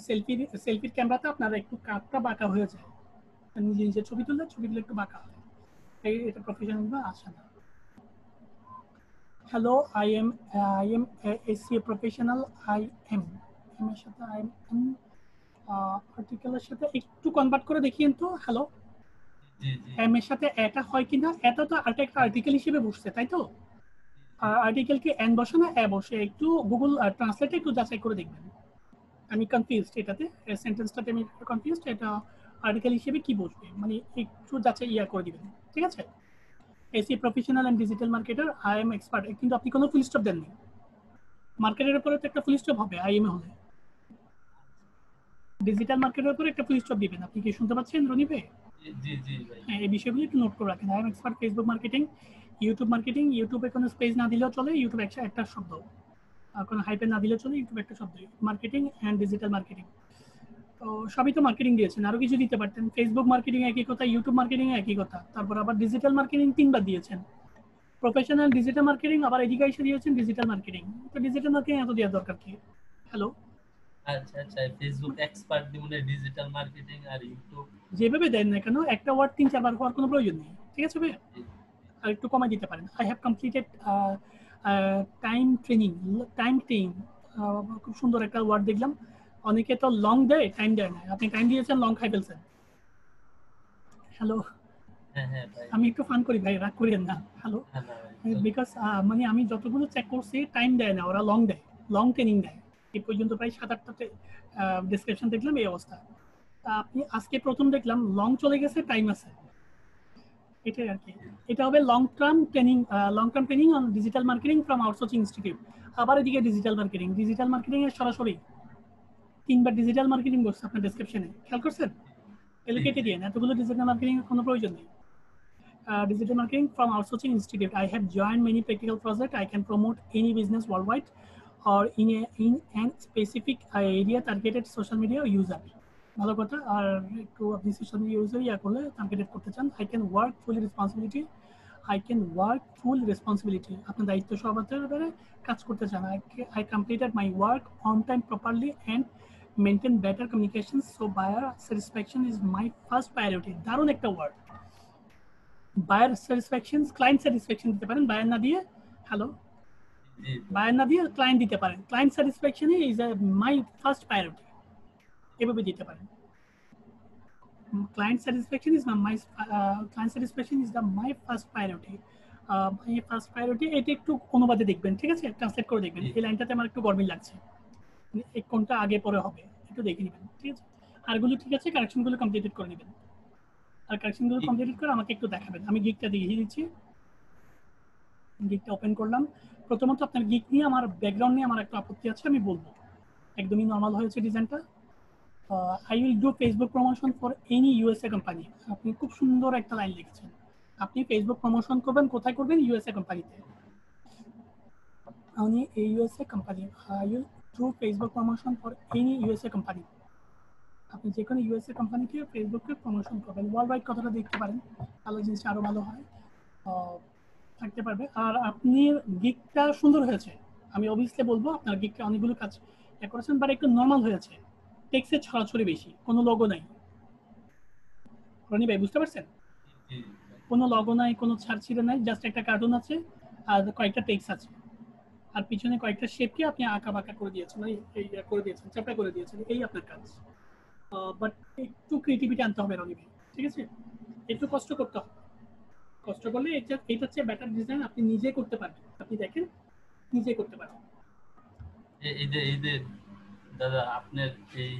সেলফির ক্যামেরাতে আপনারা একটু কাটটা বাঁকা হয়ে যায়, নিজে নিজে ছবি তুললে ছবিগুলো একটু বাঁকা হয়, এটা প্রফেশনাল বা আসে না। Hello, I am এসিএ professional, I am এর সাথে আই এম আর্টিকেলের সাথে একটু কনভার্ট করে দেখিয়েন তো। হ্যালো, জি জি। এম এর সাথে এটা হয় কিনা, এটা তো একটা আর্টিকেল হিসেবে বসছে তাই তো? আর্টিকেল কি এন বসে না এ বসে, একটু গুগল ট্রান্সলেটে একটু যাচাই করে দেখবেন। আমি কনফিউজড এটাতে, সেন্টেন্সটাতে আমি একটু কনফিউজড, এটা আর্টিকেল হিসেবে কি বসবে, মানে একটু যাচাই করে দিবেন, ঠিক আছে? এসি professional and digital marketer, I am expert, কিন্তু আপনি কোনো ফুল স্টপ দেননি, মার্কেটের উপরে তো একটা ফুল স্টপ হবে আই এম হলে, ডিজিটাল মার্কেটের উপরে একটা ফুল স্টপ দিবেন। আপনি কি শুনতে পাচ্ছেন রনি ভাই? জি জি ভাই। হ্যাঁ, এই বিষয়গুলো একটু নোট করে রাখেন। I am expert Facebook marketing, YouTube marketing, ইউটিউবে কোনো স্পেস না দিলেও চলে, ইউটিউব একটা শব্দ, কোনো হাইপে না দিলেও চলে, ইউটিউব একটা শব্দ, মার্কেটিং অ্যান্ড ডিজিটাল মার্কেটিং। তো সবই তো মার্কেটিং দিয়েছেন, আরো কিছু দিতে পারতেন। ফেসবুক মার্কেটিং একই কথা, ইউটিউব মার্কেটিং একই কথা, তারপর আবার ডিজিটাল মার্কেটিং 3বার দিয়েছেন, প্রফেশনাল ডিজিটাল মার্কেটিং, আবার এদিকে এসে দিয়েছেন ডিজিটাল মার্কেটিং। তো ডিজিটাল মার্কেটিং এত দেওয়ার দরকার কি? হ্যালো, আচ্ছা আচ্ছা, ফেসবুক এক্সপার্ট দিমনে ডিজিটাল মার্কেটিং আর ইউটিউব যেভাবে দেন না কেন, একটা ওয়ার্ড 3-4 বার হওয়ার কোনো প্রয়োজন নেই, ঠিক আছে ভাই? আর একটু কমাই দিতে পারেন। I have completed time training, খুব সুন্দর একটা ওয়ার্ড দেখলাম। অনেকে তো লং দেয়, টাইম দেয় না, আপনি টাইম দিয়েছেন, লং খাই ফেলছেন। হ্যালো, হ্যাঁ হ্যাঁ ভাই। আমি একটু ফান করি ভাই, রাগ করিয়েন না। হ্যালো, হ্যাঁ না ভাই। বিকজ মানে আমি যতগুলো চেক করছি টাইম দেয় না, ওরা লং দেয়, লং ট্রেনিং দেয়। এই পর্যন্ত প্রায় 7-8টা ডেসক্রিপশন দেখলাম, এই অবস্থা। আপনি আজকে প্রথম দেখলাম লং চলে গেছে, টাইম আছে, এটাই আর কি। এটা হবে long term training on digital marketing from outsourcing institute. আবার এদিকে ডিজিটাল মার্কেটিং এর সরাসরি 3বার ডিজিটাল মার্কেটিং বসছে আপনার ডেসক্রিপশনে, খেয়াল করছেন? এগুলো কেটে দিয়ে এতগুলো ডিজিটাল মার্কেটিং এর কোনো প্রয়োজন নেই। Digital marketing from outsourcing institute. I have joined many practical projects. I can promote any business worldwide or in an specific area targeted social media user. ভালো কথা। আর একটু আপনি সোশ্যাল মিডিয়া ইউজার করলে targeted করতে চান। I can work full responsibility. আপনার দায়িত্ব সহকারে কাজ করতে চান। I completed my work on time properly and maintain better communications, so buyer satisfaction is my first priority. দারুণ একটা word. Buyer satisfaction, client satisfaction দিতে পারেন, বায়ার না দিয়ে। হ্যালো, বায়ার না দিয়ে ক্লায়েন্ট দিতে পারেন। Client satisfaction is my first priority, এভাবে দিতে পারেন। Client satisfaction is my first priority. এটা একটু অনুবাদে দেখবেন, ঠিক আছে? ট্রান্সলেট করে দেখবেন। এই লাইনটাতে আমার একটু গরমিল লাগছে, এই কোনটা আগে পরে হবে একটু দেখে নেবেন, ঠিক আছে? আরগুলো ঠিক আছে, কারেকশনগুলো কমপ্লিটেড করে নেবেন। আর কারেকশনগুলো কমপ্লিট করে আমাকে একটু দেখাবেন। আমি গিকটা দেখিয়ে দিচ্ছি, গিকটা ওপেন করলাম। প্রথমত আপনার গিক নিয়ে আমার ব্যাকগ্রাউন্ড নিয়ে আমার একটা আপত্তি আছে, আমি বলবো। একদমই নর্মাল হয়েছে ডিজাইনটা। I will do Facebook promotion for any USA company. আপনি খুব সুন্দর একটা লাইন লিখেছেন। আপনি ফেসবুক প্রমোশন করবেন, কোথায় করবেন? ইউএসএ কোম্পানিতে। আমি এই USA company, I will do Facebook promotion for any USA company. আপনি যে কোনো ইউএসএ কোম্পানিকে ফেসবুকে প্রমোশন করবেন। ওয়ার্ল্ড ওয়াইড কথাটা দেখতে পারেন, তাহলে জিনিসটা আরো ভালো হয়, থাকতে পারবে। আর আপনি গিকটা সুন্দর হয়েছে, আমি অবভিয়াসলি বলবো আপনার গিগকে অনেকগুলো কাজ করেছেন, বাট একটু নর্মাল হয়েছে, টেক্সটের ছড়াছড়ি বেশি, কোনো লোগো নাই। রনি ভাই বুঝতে পারছেন? জি কোনো লগো নাই, কোনো ছাড়ছিড়ে নাই, জাস্ট একটা কার্টুন আছে আর কয়েকটা টেক্সট আছে, আর পিছনে কয়েকটা শেপকে আপনি আঁকা বাঁকা করে দিয়েছেন, মানে এই করে দিয়েছেন, চাপটা করে দিয়েছেন, এই আপনার কাজ। বাট একটু ক্রিয়েটিভিটি আনতে হবে রনি ভাই, ঠিক আছে? একটু কষ্ট করতে হবে, কষ্ট করলে এটা হচ্ছে বেটার ডিজাইন আপনি নিজে করতে পারবেন। আপনি দেখেন নিজে করতে পারবেন। এই যে দাদা আপনার এই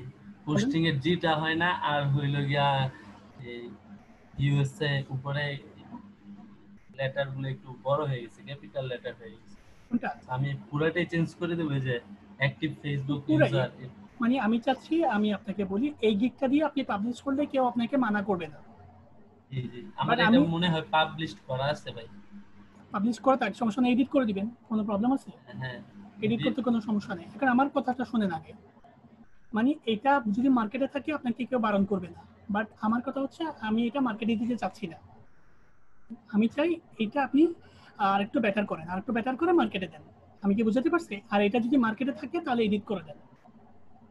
পোস্টিং এর যেটা হয় না আর হইল গিয়া এই ইউএসএ উপরে লেটার গুলো একটু বড় হয়ে গেছে, ক্যাপিটাল লেটার হয়ে গেছে। কোনটা? আমি পুরাটাই চেঞ্জ করে দেবো, যে অ্যাক্টিভ ফেসবুক পুরাই। ইউজার। মানে আমি চাচ্ছি, আমি আপনাকে বলি, এই গিগটা দিয়ে আপনি পাবলিশ করলে কেউ আপনাকে মানা করবে না। জি জি, আমার But এটা আমি- মনে হয় পাবলিশ করা আছে ভাই। পাবলিশ করে তার সমস্যা নেই, এডিট করে দিবেন, কোনো প্রবলেম আছে? হ্যাঁ এডিট করতে কোনো সমস্যা নেই। এখন আমার কথাটা শুনেন আগে, মানে এটা যদি মার্কেটে থাকে আপনাকে কেউ বারণ করবে না, বাট আমার কথা হচ্ছে আমি এটা মার্কেটে দিতে চাচ্ছি না। আমি চাই এটা আপনি আর একটু বেটার করেন, আর একটু বেটার করে মার্কেটে দেন। আমি কি বুঝাতে পারছি? আর এটা যদি মার্কেটে থাকে তাহলে এডিট করে দেন,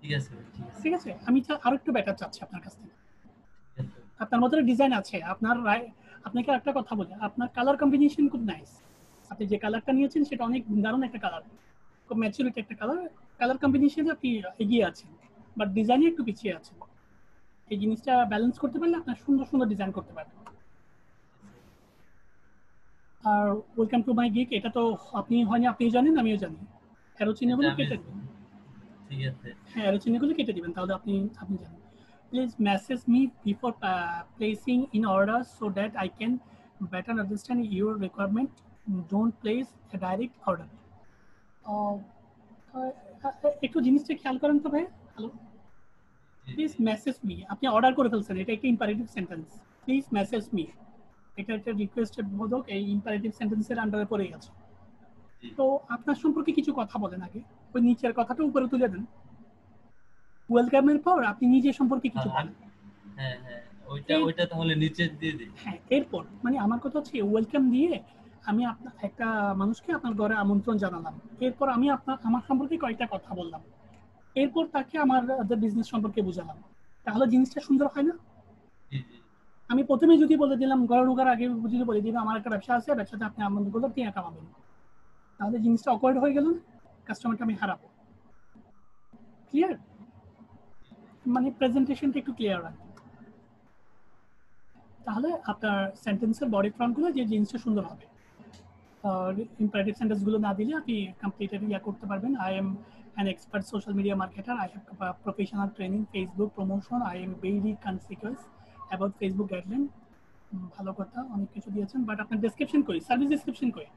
ঠিক আছে ভাই, ঠিক আছে ঠিক আছে? আমি আরো একটু বেটার চাচ্ছি আপনার কাছ থেকে। ঠিক আছে। আপনার মধ্যে ডিজাইন আছে, আপনাকে একটা কথা বলি, আপনার কালার কম্বিনেশন খুব নাইস। আপনি যে কালারটা নিয়েছেন সেটা অনেক দারুণ একটা কালার, খুব ম্যাচুরিটি একটা কালার। কালার কম্বিনেশনে আপনি এগিয়ে আছেন, বাট ডিজাইনে একটু পিছিয়ে আছেন। এই জিনিসটা ব্যালেন্স করতে পারলে আপনার সুন্দর সুন্দর ডিজাইন করতে পারবেন। আর ওয়েলকাম টু মাই গিগ, এটা তো আপনি হয়নি, আপনিও জানেন আমিও জানি। অ্যারো চিহ্নগুলো এটা কেটে আমি- দিবেন। ঠিক আছে হ্যাঁ, অ্যারো চিহ্নগুলো কেটে দিবেন, তাহলে আপনি জানেন। Please message me before placing in order so that I can better understand your requirement. Don't place a direct order. একটু জিনিসটা খেয়াল করেন তো ভাই। Hello, G, please G. Message me. আপনি অর্ডার করে ফেলছেন, এটা একটা imperative sentence. Please message me, এটা একটা রিকোয়েস্টের বোধক এই ইম্পারেটিভ সেন্টেন্সের আন্ডারে পড়ে গেছে। জি। তো আপনার সম্পর্কে কিছু কথা বলেন আগে, ওই নিচের কথাটা উপরে তুলে দেন। ওয়েলকামের পর আপনি নিজের সম্পর্কে কিছু বলেন। হ্যাঁ হ্যাঁ, ওইটা তাহলে নিচে দিয়ে দিই। হ্যাঁ, এরপর মানে আমার কথা হচ্ছে ওয়েলকাম দিয়ে আমি আপনার একটা মানুষকে আপনার ঘরে আমন্ত্রণ জানালাম, এরপর আমি আমার সম্পর্কে কয়েকটা কথা বললাম, এরপর তাকে আমার বিজনেস সম্পর্কে বুঝালাম, তাহলে জিনিসটা সুন্দর হয় না? জি জি আমি প্রথমে যদি বলে দিলাম, ঘরে ঢোকার আগে যদি বলে দিলাম আমার একটা ব্যবসা আছে, ব্যবসাতে আপনি আমন্ত্রণ করলে আপনি কামাবেন, তাহলে জিনিসটা অকওয়ার্ড হয়ে গেল, কাস্টমারটা আমি হারাবো। ক্লিয়ার? মানে প্রেজেন্টেশনটা একটু ক্লিয়ার রাখবেন, তাহলে আপনার সেন্টেন্সের বডি ফ্রন্টগুলো যে জিনিসটা সুন্দর হবে। ইম্পারেটিভ সেন্টেন্সগুলো না দিলে আপনি কমপ্লিটেড করতে পারবেন। I am an expert social media marketer. I have professional training, Facebook promotion. I am very conscious about Facebook guideline. ভালো কথা, অনেক কিছু দিয়েছেন, বাট আপনার ডেসক্রিপশন কই, সার্ভিস ডেসক্রিপশন কই?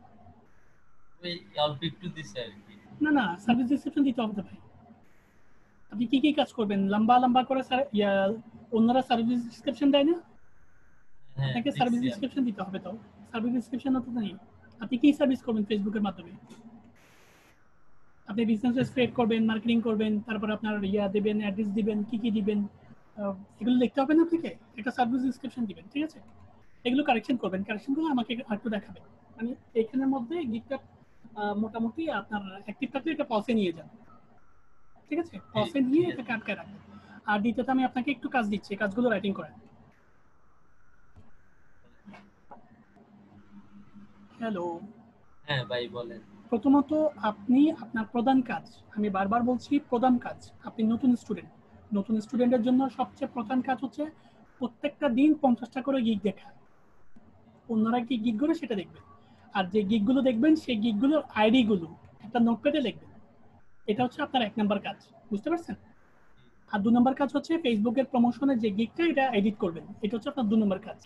ওই অল্প একটু দিছে আর কি। না, সার্ভিস ডেসক্রিপশন দিতে হবে তো ভাই। আপনি কি কি কাজ করবেন লম্বা লম্বা করে, অন্যরা সার্ভিস ডেসক্রিপশন দেয় না, হ্যাঁ, আপনাকে দেখছি সার্ভিস আমি। ডেসক্রিপশন দিতে হবে। তো সার্ভিস ডেসক্রিপশন তো নেই, আপনি কি সার্ভিস করবেন ফেসবুকের মাধ্যমে? আপনি বিজনেস ক্রিয়েট করবেন, মার্কেটিং করবেন, তারপর আপনার দেবেন, অ্যাড্রেস দিবেন, কি কি দিবেন, এগুলো লিখতে হবে না আপনাকে, একটা সার্ভিস ডেসক্রিপশন দিবেন, ঠিক আছে? এগুলো কারেকশন করবেন, কারেকশনগুলো আমাকে একটু দেখাবেন। মানে এখানের মধ্যে গিকটা মোটামুটি আপনার অ্যাক্টিভ থাকলে এটা পসে নিয়ে যান, ঠিক আছে? পসে নিয়ে ঠিক আছে। এটাকে আটকায় রাখবেন। আর দ্বিতীয়ত আমি আপনাকে একটু কাজ দিচ্ছি, কাজগুলো রাইটিং করেন। হ্যালো, হ্যাঁ ভাই বলেন। প্রথমত আপনি আপনার প্রধান কাজ, আমি বারবার বলছি প্রধান কাজ, আপনি নতুন স্টুডেন্টের জন্য সবচেয়ে প্রধান কাজ হচ্ছে প্রত্যেকটা দিন 50টা করে গিগ দেখা। অন্যরা কি গিগ করে সেটা দেখবেন, আর যে গিগগুলো দেখবেন সেই গিগগুলোর আইডি গুলো একটা নোটপ্যাডে লিখবেন। এটা হচ্ছে আপনার 1 নম্বর কাজ, বুঝতে পারছেন? আর 2 নম্বর কাজ হচ্ছে ফেসবুকের প্রমোশনের যে গিগটা এটা এডিট করবেন, এটা হচ্ছে আপনার 2 নম্বর কাজ।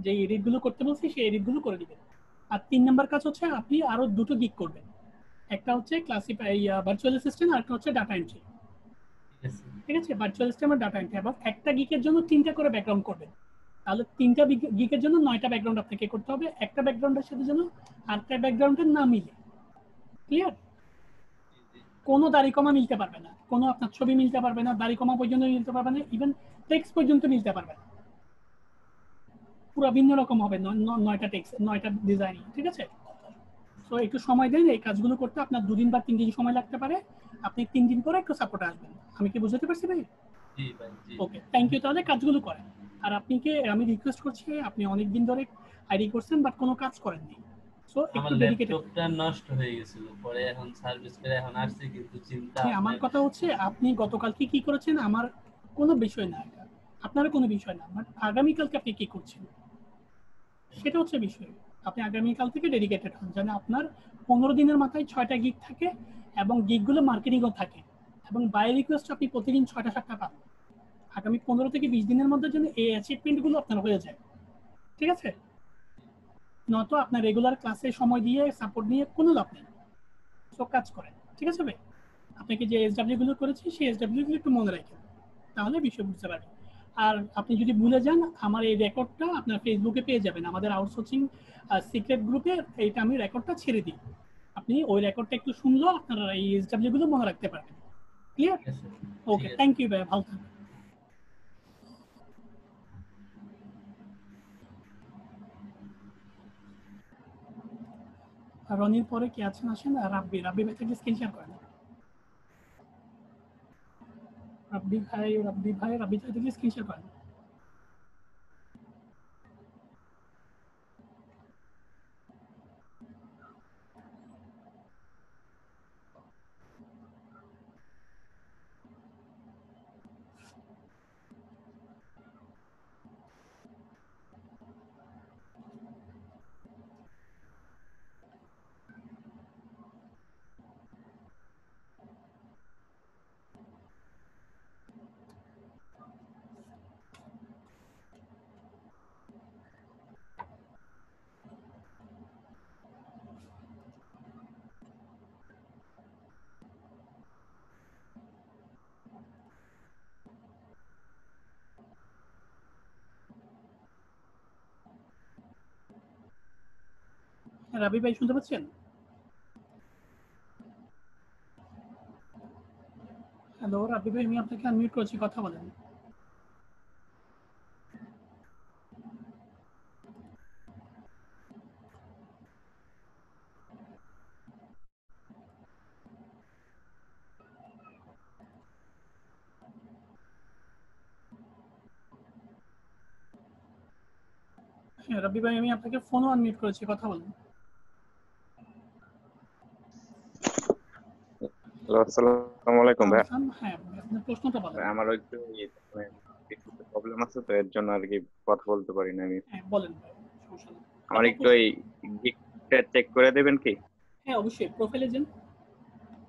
যে এডিট গুলো করতে বলছি সেই এডিট গুলো করে দিবেন। আর 3 নম্বর কাজ হচ্ছে আপনি আরো দুটো গিগ করবেন, একটা হচ্ছে ক্লাসিফাই ভার্চুয়াল অ্যাসিস্ট্যান্ট, আর একটা হচ্ছে ডাটা এন্ট্রি, ঠিক আছে ঠিক আছে? ভার্চুয়াল অ্যাসিস্ট্যান্ট আর ডাটা এন্ট্রি, এবং একটা গিগের জন্য 3টা করে ব্যাকগ্রাউন্ড করবেন, তাহলে 3টা গিগের জন্য 9টা ব্যাকগ্রাউন্ড আপনাকে করতে হবে, একটা ব্যাকগ্রাউন্ডের সাথে যেন আরেকটা ব্যাকগ্রাউন্ডের না মিলে। ক্লিয়ার? কোনো দাড়ি কমা মিলতে পারবে না, কোনো আপনার ছবি মিলতে পারবে না, দাড়ি কমা পর্যন্ত মিলতে পারবে না, ইভেন টেক্সট পর্যন্ত মিলতে পারবে না, পুরো ভিন্ন রকম হবে 9টা টেক্সট, 9টা ডিজাইন, ঠিক আছে? সো একটু সময় দেন এই কাজগুলো করতে, আপনার 2 দিন বা 3 দিন সময় লাগতে পারে, আপনি 3 দিন পরে একটু সাপোর্ট আসবেন। আমি কি বুঝাতে পারছি ভাই? জি ভাই জি। ওকে, থ্যাংক ইউ। তাহলে কাজগুলো করেন। আর আমি রিকোয়েস্ট করছি, আপনি অনেক দিন ধরে আইডি করছেন বাট কোনো কাজ করেননি, সো আমার একটু ডেডিকেটেড। ল্যাপটপটা নষ্ট হয়ে গেছিল, পরে এখন সার্ভিস করে এখন আসছে, কিন্তু চিন্তা হ্যাঁ, আমার কথা হচ্ছে আপনি গতকালকে কি করেছেন আমার কোনো বিষয় না, এটা আপনারও কোনো বিষয় না, বাট আগামীকালকে আপনি কি করছেন সেটা হচ্ছে বিষয়। আপনি আগামীকাল থেকে ডেডিকেটেড হন, যেন আপনার 15 দিনের মাথায় 6টা গিগ থাকে এবং গিগগুলো মার্কেটিংও থাকে, এবং বাই রিকোয়েস্ট আপনি প্রতিদিন 6টা-7টা পান। আগামী 15 থেকে 20 দিনের মধ্যে যেন এই অ্যাচিভমেন্টগুলো আপনার হয়ে যায়, ঠিক আছে? নয়তো আপনার রেগুলার ক্লাসে সময় দিয়ে সাপোর্ট নিয়ে কোনো লাভ নেই। সব কাজ করেন, ঠিক আছে ভাই? আপনাকে যে এসডব্লিউ গুলো করেছি সেই এসডব্লিউ গুলো একটু মনে রাখেন, তাহলে বিষয় বুঝতে পারবেন। আর আপনি যদি ভুলে যান, আমার এই রেকর্ডটা আপনার ফেসবুকে পেয়ে যাবেন, আমাদের আউটসোর্সিং সিক্রেট গ্রুপে এইটা আমি রেকর্ডটা ছেড়ে দিই। আপনি ওই রেকর্ডটা একটু শুনলেও আপনারা এই এসডব্লিউ গুলো মনে রাখতে পারবেন। ক্লিয়ার? ওকে, থ্যাংক ইউ ভাই, ভালো থাকবেন। রনির পরে কে আছেন আসেন? রাব্বি ভাই থেকে স্ক্রিন শেয়ার করেন। রাব্বি ভাই থেকে স্ক্রিন শেয়ার করেন। রাবি ভাই শুনতে পাচ্ছেন? হ্যালো রাবি ভাই, আমি আপনাকে আনমিউট করেছি, কথা বলেন। হ্যাঁ রাবি ভাই, আমি আপনাকে ফোনও আনমিউট করেছি, কথা বলেন। হ্যালো, আসসালামু আলাইকুম ভাই। হ্যাঁ, আপনার প্রশ্নটা বলেন। আমার একটু প্রবলেম আছে, তো এর জন্য আর কি কথা বলতে পারি না আমি। হ্যাঁ বলেন ভাই, সমস্যা নেই। আমার একটু এই গিগটা চেক করে দেবেন কি? হ্যাঁ অবশ্যই, প্রোফাইলে যান।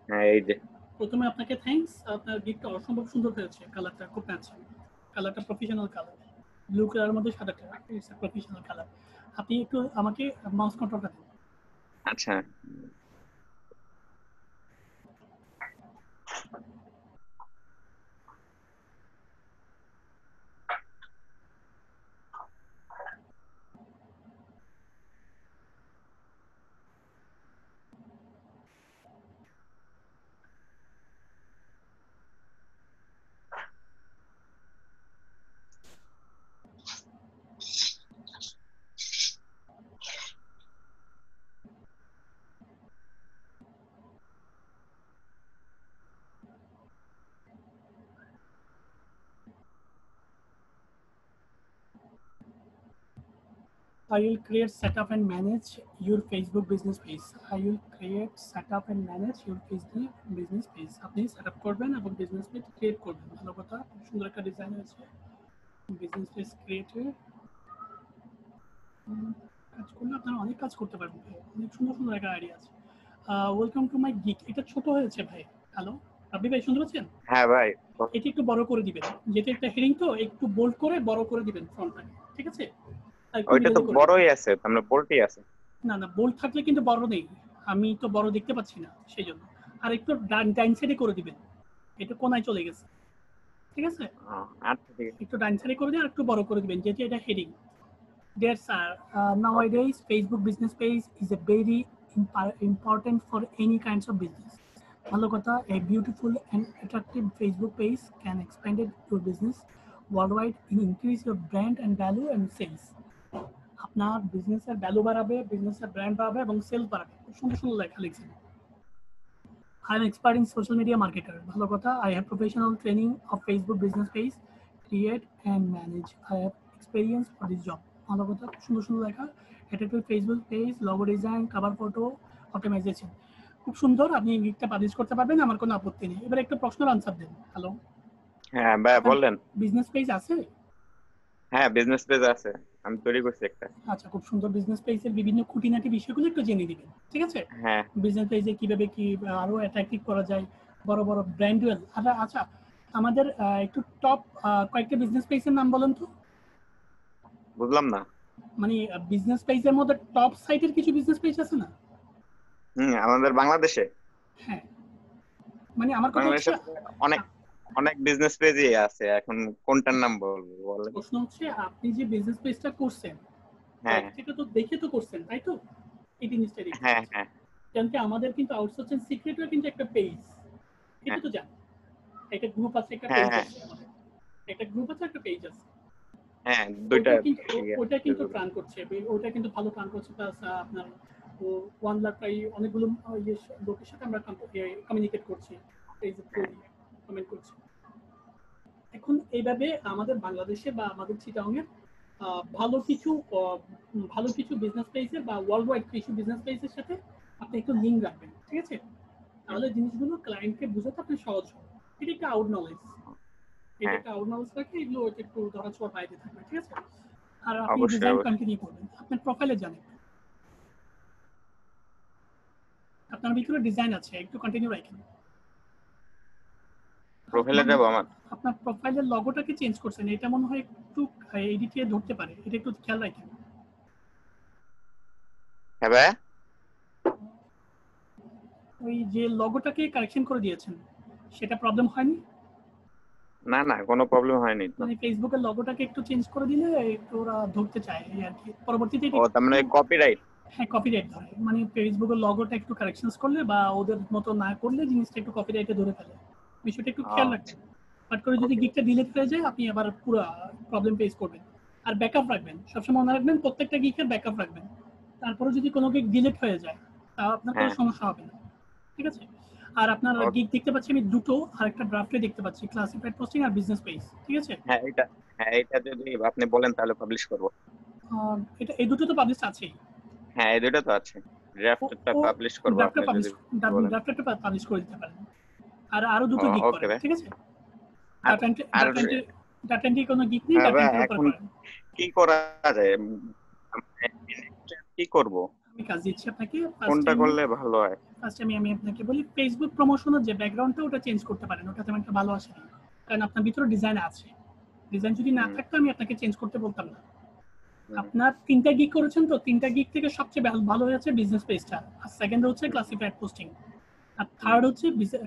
হ্যাঁ এই যে। প্রথমে আপনাকে থ্যাঙ্কস, আপনার গিফটটা অসম্ভব সুন্দর হয়েছে, কালারটা খুব ম্যাচ, কালারটা প্রফেশনাল কালার, ব্লু কালারের মধ্যে সাদাটা, ইটস আ প্রফেশনাল কালার। আপনি একটু আমাকে মাউস কন্ট্রোলটা দিন। আচ্ছা, I will create, setup and manage your Facebook business page. I will create, setup and manage your Facebook business page. আপনি সেটআপ করবেন এবং বিজনেস পেজ ক্রিয়েট করবেন। ভালো কথা, সুন্দর একটা ডিজাইন আছে, বিজনেস পেজ ক্রিয়েটেড। কাজ করলে আপনারা অনেক কাজ করতে পারবেন, অনেক সুন্দর সুন্দর একটা আইডিয়া আছে। ওয়েলকাম টু মাই গিগ, এটা ছোট হয়েছে ভাই। হ্যালো রাব্বি ভাই, শুনতে পাচ্ছেন? হ্যাঁ ভাই। এটা একটু বড় করে দিবেন, যেটা একটা হেডিং তো একটু বোল্ড করে বড় করে দিবেন ফ্রন্টটাকে, ঠিক আছে? ওইটা তো বড়ই আছে, আমরা বোল্টই আছে। না বোল্ড থাকলে কিন্তু বড় নেই, আমি তো বড় দেখতে পাচ্ছি না, সেই জন্য। আর একটু ডাইন সাইডে করে দিবেন, এটা কোনায় চলে গেছে, ঠিক আছে? আচ্ছা ঠিক আছে, একটু ডাইন সাইডে করে দিয়ে আর একটু বড় করে দিবেন, যেটা এটা heading. Dear sir, nowadays Facebook business page is a very important for any kinds of business. ভালো কথা, a beautiful and attractive Facebook page can expand your business worldwide and increase your brand and value and sales. আপনার বিজনেসের value বাড়াবে, বিজনেসের brand বাড়াবে এবং sell বাড়াবে। খুব সুন্দর সুন্দর লেখা লিখছেন। I am expert in social media marketer. ভালো কথা। I have professional training of Facebook business page, create and manage. I have experience for this job. ভালো কথা, খুব সুন্দর সুন্দর লেখা। এটা তো Facebook page, logo design, cover photo, optimisation. খুব সুন্দর, আপনি গিগটা পাবলিশ করতে পারবেন, আমার কোনো আপত্তি নেই। এবার একটা প্রশ্নের আনসার দেন। হ্যালো, হ্যাঁ ভাই বললেন। বিজনেস পেজ আছে? হ্যাঁ বিজনেস পেজ আছে, আমি তৈরি করছি একটা। আচ্ছা, খুব সুন্দর। বিজনেস পেজের বিভিন্ন খুঁটিনাটি বিষয়গুলো একটু জেনে দিবেন, ঠিক আছে? হ্যাঁ বিজনেস পেজে কিভাবে কি আরো অ্যাট্রাকটিভ করা যায়, বড় বড় ব্র্যান্ডুয়াল। আচ্ছা, আমাদের একটু টপ কয়েকটা বিজনেস পেজের নাম বলেন তো। বুঝলাম না। মানে বিজনেস পেজের মধ্যে টপ সাইটের কিছু বিজনেস পেজ আছে না? আমাদের বাংলাদেশে। হ্যাঁ, মানে আমার কথা বাংলাদেশে হচ্ছে অনেক অনেক বিজনেস পেজই আছে, এখন কোনটার নাম বলবো বলেন? প্রশ্ন হচ্ছে আপনি যে বিজনেস পেজটা করছেন, হ্যাঁ সেটা তো দেখে তো করছেন, তাই তো? এই জিনিসটা দেখে। হ্যাঁ হ্যাঁ কারণ কি আমাদের কিন্তু আউটসোর্সিং সিক্রেটও কিন্তু একটা পেজ, এটা তো জানেন। একটা গ্রুপ আছে, একটা হ্যাঁ, পেজ হ্যাঁ। আছে আমাদের। একটা গ্রুপ আছে, একটা পেজ আছে। হ্যাঁ দুইটা। ওটা কিন্তু প্ল্যান করছে, ওটা কিন্তু ভালো প্ল্যান করছে। প্লাস আপনার 1 লাখ প্রায় অনেকগুলো লোকের সাথে আমরা কমিউনিকেট করছি, ফেসবুক কমেন্ট করছি। এখন এইভাবে আমাদের বাংলাদেশে বা আমাদের চিটাগংয়ে ভালো কিছু বিজনেস পেজের বা ওয়ার্ল্ড ওয়াইড কিছু বিজনেস পেজের সাথে আপনি একটু লিঙ্ক রাখবেন, ঠিক আছে? তাহলে জিনিসগুলো ক্লায়েন্টকে বোঝাতে আপনার সহজ হবে। এটা একটা আউট নলেজ, এটা একটা আউট নলেজ রাখে, এগুলো একটু ধরা ছোঁয়ার বাইরে থাকবে, ঠিক আছে? আর আপনি অবশ্যই, ডিজাইন অবশ্যই। কন্টিনিউ করবেন। আপনার প্রোফাইলে জানেন আপনার ভিতরে ডিজাইন আছে, একটু কন্টিনিউ রাখেন। প্রোফাইলে যাব আমার। আপনার প্রোফাইলের লগোটাকে চেঞ্জ করছেন, এটা মনে হয় একটু এডিটে ধরতে পারে, এটা একটু খেয়াল রাখেন। হ্যাঁ ভাই, ওই যে লগোটাকে কারেকশন করে দিয়েছেন, সেটা প্রবলেম হয়নি? না না কোনো প্রবলেম হয়নি তো। মানে ফেসবুকের লগোটাকে একটু চেঞ্জ করে দিলে একটু ওরা ধরতে চায় এই আর কি, পরবর্তীতে ও তার মানে কপিরাইট। হ্যাঁ, কপিরাইট ধরে। মানে ফেসবুকের লগোটা একটু কারেকশনস করলে বা ওদের মতো না করলে জিনিসটা একটু কপিরাইটে ধরে ফেলে। বিষয়টা একটু খেয়াল রাখবেন। বাট করে যদি গিগটা ডিলিট হয়ে যায়, আপনি আবার পুরো প্রবলেম ফেস করবেন। আর ব্যাকআপ রাখবেন, সবসময় মনে রাখবেন প্রত্যেকটা গিগের ব্যাকআপ রাখবেন। তারপরে যদি কোনো গিগ ডিলিট হয়ে যায়, তা আপনার কোনো সমস্যা হবে না, ঠিক আছে? আর আপনার গিগ দেখতে পাচ্ছি আমি দুটো, আর একটা ড্রাফটে দেখতে পাচ্ছি, ক্লাসিফাইড পোস্টিং আর বিজনেস পেজ, ঠিক আছে? হ্যাঁ এটা যদি আপনি বলেন তাহলে পাবলিশ করব। এটা এই দুটো তো পাবলিশ আছেই। হ্যাঁ এই দুটো তো আছে, ড্রাফটটা পাবলিশ করব আপনি যদি বলেন। ড্রাফটটা পাবলিশ করে দিতে পারেন। আর আরো দুটো গিগ ওকে করেন, ঠিক আছে? আর ডাটা এন্ট্রি কোনো গিগ নেই, ডাটা এন্ট্রি উপর করেন। কি করা যায়, কি করব, আমি কাজ দিচ্ছি আপনাকে। কোনটা করলে ভালো হয়? ফার্স্ট আমি আপনাকে বলি, ফেসবুক প্রমোশনের যে ব্যাকগ্রাউন্ডটা ওটা চেঞ্জ করতে পারেন, ওটা তেমন একটা ভালো আসে না, কারণ আপনার ভিতরে ডিজাইন আছে। ডিজাইন যদি না থাকতো আমি আপনাকে চেঞ্জ করতে বলতাম না। আপনার 3টা গিগ করেছেন তো, 3টা গিগ থেকে সবচেয়ে ভালো হয়েছে বিজনেস পেজটা, আর সেকেন্ড হচ্ছে ক্লাসিফাইড পোস্টিং, আর থার্ড হচ্ছে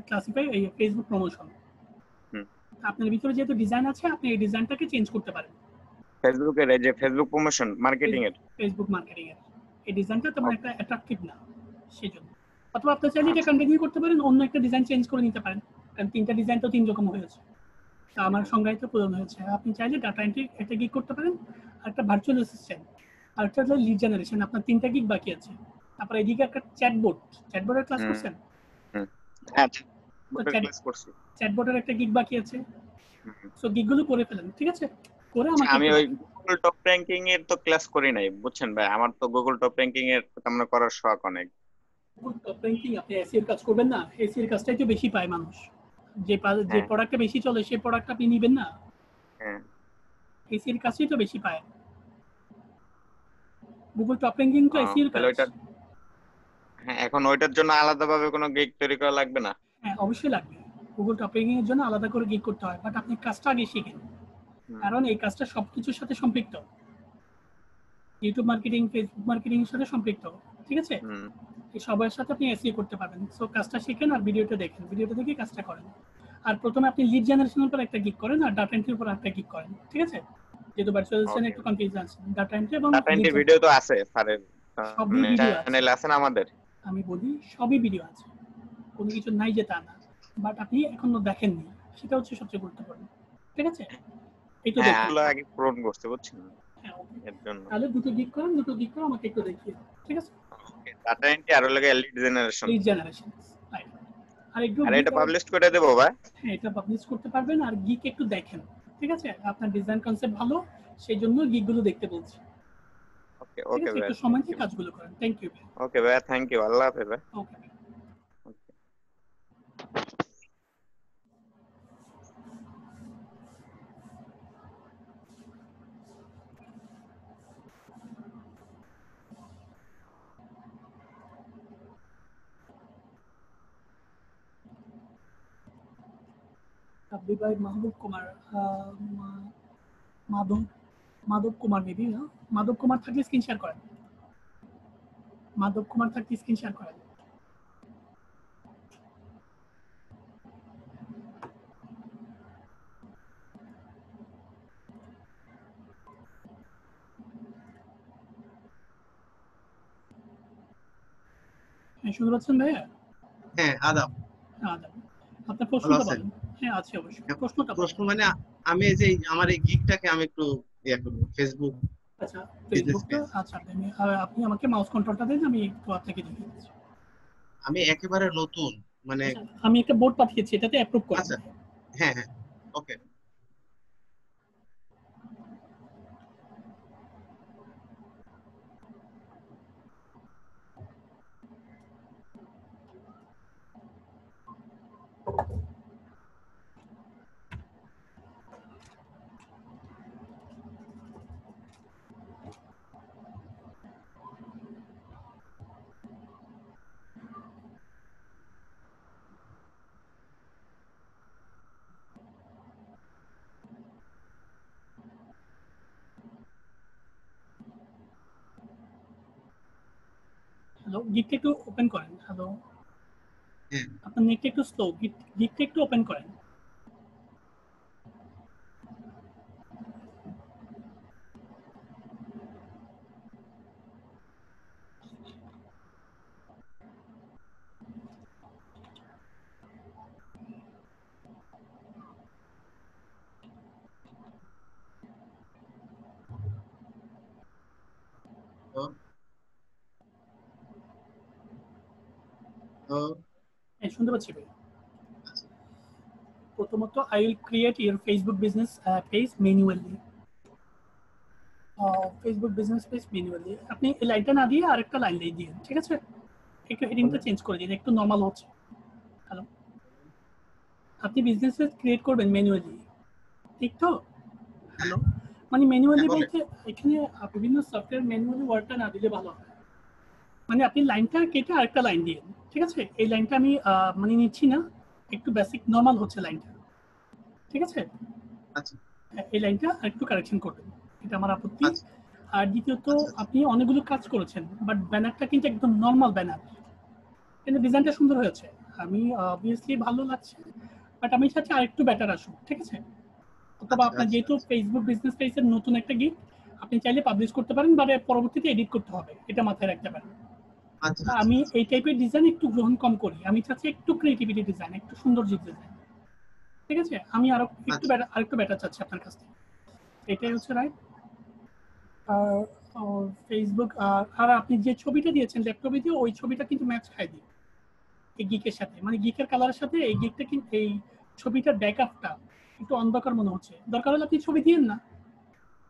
ক্লাসিফাইড ফেসবুক প্রমোশন। আপনার ভিতরে যেহেতু ডিজাইন আছে, আপনি এই ডিজাইনটাকে চেঞ্জ করতে পারেন। ফেসবুকের এই যে ফেসবুক প্রমোশন মার্কেটিং এর, ফেসবুক মার্কেটিং এর এই ডিজাইনটা তেমন একটা অ্যাট্রাকটিভ না, সেজন্য। অথবা আপনি চাইলে এটা কন্টিনিউ করতে পারেন, অন্য একটা ডিজাইন চেঞ্জ করে নিতে পারেন, কারণ 3টা ডিজাইন তো 3 রকম হয়েছে, তা আমার সংজ্ঞায়িত পূরণ হয়েছে। আপনি চাইলে ডাটা এন্ট্রি একটা গিগ করতে পারেন, আর একটা ভার্চুয়াল অ্যাসিস্ট্যান্ট, আর একটা হলো লিড জেনারেশন। আপনার 3টা গিগ বাকি আছে। তারপর এদিকে একটা চ্যাটবটের ক্লাস করছেন? হ্যাঁ ক্লাস করছি। চ্যাটবটের একটা গিগ বাকি আছে। সো গিগগুলো করে ফেলেন, ঠিক আছে? করে আমাকে আমি ওই গুগল টপ র‍্যাঙ্কিং এর তো ক্লাস করি নাই, বুঝছেন ভাই, আমার তো গুগল টপ র‍্যাঙ্কিং এর আমরা করার শখ অনেক। গুগল টপ র‍্যাঙ্কিং আপনি এসইও এর কাজ করবেন না? এসইও এর কাজটাই তো বেশি পায় মানুষ। যে প্রোডাক্টটা বেশি চলে সেই প্রোডাক্ট আপনি নেবেন না? হ্যাঁ এসইও এর কাজই তো বেশি পায়। গুগল টপ র‍্যাঙ্কিং তো এসইও এর কাজ। হ্যাঁ এখন ওইটার জন্য আলাদাভাবে কোনো গিগ তৈরি করা লাগবে না? হ্যাঁ অবশ্যই লাগবে। গুগল টপ র‍্যাঙ্কিং এর জন্য আলাদা করে গিগ করতে হয়, বাট আপনি কাজটা আগে শিখেন, কারণ এই কাজটা সবকিছুর সাথে সম্পৃক্ত। ইউটিউব মার্কেটিং, ফেসবুক মার্কেটিং এর সাথে সম্পৃক্ত, ঠিক আছে? এই সবার সাথে আপনি এসইও করতে পারবেন। সো কাজটা শিখেন আর ভিডিওটা দেখেন, ভিডিওটা দেখে কাজটা করেন। আর প্রথমে আপনি লিড জেনারেশনের উপর একটা গিগ করেন, আর ডাটা এন্ট্রির উপর একটা গিগ করেন, ঠিক আছে? যেহেতু ভার্চুয়াল অ্যাসিস্ট্যান্ট একটু কনফিউশন আছে, ডাটা এন্ট্রি এবং ডাটা এন্ট্রি ভিডিও তো আছে স্যারের, সবই ভিডিও আছে। চ্যানেল আছে না আমাদের? আমি বলি সবই ভিডিও আছে, কোনো কিছু নাই যে তা না, বাট আপনি এখনো দেখেননি, সেটা হচ্ছে সবচেয়ে গুরুত্বপূর্ণ, ঠিক আছে? এই তো দেখুন, আগে পূরণ করতে বুঝছেন। হ্যাঁ ওকে, এর জন্য। তাহলে দুটো গিগ করেন, দুটো গিগ করে আমাকে একটু দেখিয়ে দিন, ঠিক আছে? ওকে, ডাটা এন্ট্রি আর লাগে lead generation. Lead generation, right. আর একটু আর গিগ এটা পাবলিশ করে দেবো ভাই? হ্যাঁ এটা পাবলিশ করতে পারবেন। আর গিগ একটু দেখেন, ঠিক আছে? আপনার ডিজাইন কনসেপ্ট ভালো, সেই জন্য গিগগুলো দেখতে বলছি, ওকে ঠিক ওকে আছে? ভাই, একটু সময় দিয়ে কাজগুলো করেন। Thank you. ওকে ভাই, থ্যাংক ইউ, আল্লাহ হাফেজ ভাই। ওকে। রাব্বি ভাই, মাহবুব কুমার, মাধব মাধব কুমার মেবি, না? মাধব কুমার থাকলে স্ক্রিন শেয়ার করেন। মাধব কুমার থাকলে স্ক্রিন শেয়ার করেন। হ্যাঁ শুনতে পাচ্ছেন ভাইয়া? হ্যাঁ আদাব। আচ্ছা, আপনার ভালো প্রশ্নটা আছেন? বলেন। হ্যাঁ আছে অবশ্যই, হ্যাঁ, প্রশ্নটা প্রশ্ন বলেন। মানে আমি এই যে আমার এই গিগটাকে আমি একটু করবো ফেসবুক আচ্ছা বিজনেস ফেসবুকটা, পেজ। আচ্ছা আপনি আমাকে মাউস কন্ট্রোলটা দেন, আমি একটু আপনাকে দেখিয়ে দিচ্ছি। আমি একেবারে নতুন, মানে আচ্ছা আমি একটা বোর্ড পাঠিয়েছি, এটাতে অ্যাপ্রুভ করেন। আচ্ছা হ্যাঁ হ্যাঁ ওকে। হ্যালো, গিকটা একটু ওপেন করেন। হ্যালো, হ্যাঁ আপনার নেটটা একটু স্লো, গিকটা একটু ওপেন করেন। তো তো হ্যাঁ শুনতে পাচ্ছি ভাই। প্রথমত I will create your Facebook business page manually. Facebook business page manually, আপনি এই লাইনটা না দিয়ে আরেকটা লাইন দিয়ে দিন, ঠিক আছে? একটু হেডিংটা চেঞ্জ করে দিন, একটু নর্মাল হচ্ছে। হ্যালো, আপনি বিজনেস ক্রিয়েট করবেন ম্যানুয়ালি, ঠিক তো? হ্যালো, মানে ম্যানুয়ালি হ্যাঁ বলেন। বলতে এখানে বিভিন্ন সফটওয়্যার ম্যানুয়ালি ওয়ার্ডটা না দিলে ভালো হয়। মানে আপনি লাইনটা কেটে আরেকটা লাইন দিন, ঠিক আছে? এই লাইনটা আমি মানে নিচ্ছি না, একটু বেসিক নর্মাল হচ্ছে লাইনটা, ঠিক আছে? আচ্ছা এই লাইনটা আরেকটু কারেকশন করবেন, এটা আমার আপত্তি। আচ্ছা আর দ্বিতীয়ত আচ্ছা আচ্ছা আপনি অনেকগুলো কাজ করেছেন, বাট ব্যানারটা কিন্তু একদম নর্মাল ব্যানার, কিন্তু ডিজাইনটা সুন্দর হয়েছে, আমি অবভিয়াসলি ভালো লাগছে, বাট আমি চাচ্ছি আরেকটু বেটার আসুক, ঠিক আছে? অথবা আচ্ছা আপনার আচ্ছা যেহেতু ফেসবুক বিজনেস পেজের নতুন একটা গিগ, আপনি চাইলে পাবলিশ করতে পারেন, বাট পরবর্তীতে এডিট করতে হবে, এটা মাথায় রাখতে পারেন। আচ্ছা আমি আচ্ছা এই টাইপের ডিজাইন একটু গ্রহণ কম করি, আমি চাচ্ছি একটু ক্রিয়েটিভিটি ডিজাইন, একটু সুন্দর ডিজাইন, ঠিক আছে? আমি আরো একটু আচ্ছা আরেকটু বেটার চাচ্ছি আপনার কাছ থেকে, এটাই হচ্ছে রাইট। ফেসবুক আর আপনি যে ছবিটা দিয়েছেন ল্যাপটপে দিয়ে, ওই ছবিটা কিন্তু ম্যাচ খায় দিই এই গিকের সাথে, মানে গিকের কালারের সাথে এই গিকটা কিন্তু, এই ছবিটার ব্যাকআপটা একটু অন্ধকার মনে হচ্ছে, দরকার হলে আপনি ছবি দিয়েন না,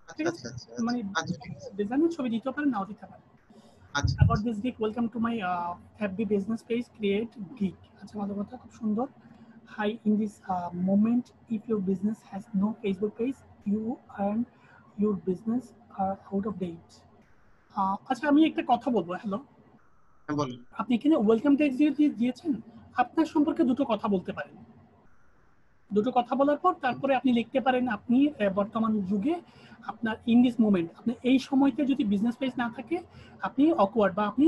আচ্ছা ঠিক আছে? আচ্ছা আচ্ছা মানে আচ্ছা ঠিক আছে ডিজাইনের ছবি দিতে পারেন, নাও দিতে পারেন। আচ্ছা About this gig, welcome to my FB business page, create gig. আচ্ছা ভালো কথা, খুব সুন্দর। Hi, in this moment, if your business has no Facebook page, you and your business are out of date. আচ্ছা আমি একটা কথা বলবো। হ্যালো, হ্যাঁ বলেন। আপনি এখানে ওয়েলকাম টেক্সট দিয়েছেন, আপনার সম্পর্কে দুটো কথা বলতে পারেন। দুটো কথা বলার পর তারপরে আপনি লিখতে পারেন আপনি বর্তমান যুগে আপনার ইন দিস মোমেন্ট, আপনি এই সময়তে যদি বিজনেস পেজ না থাকে আপনি অকওয়ার্ড, বা আপনি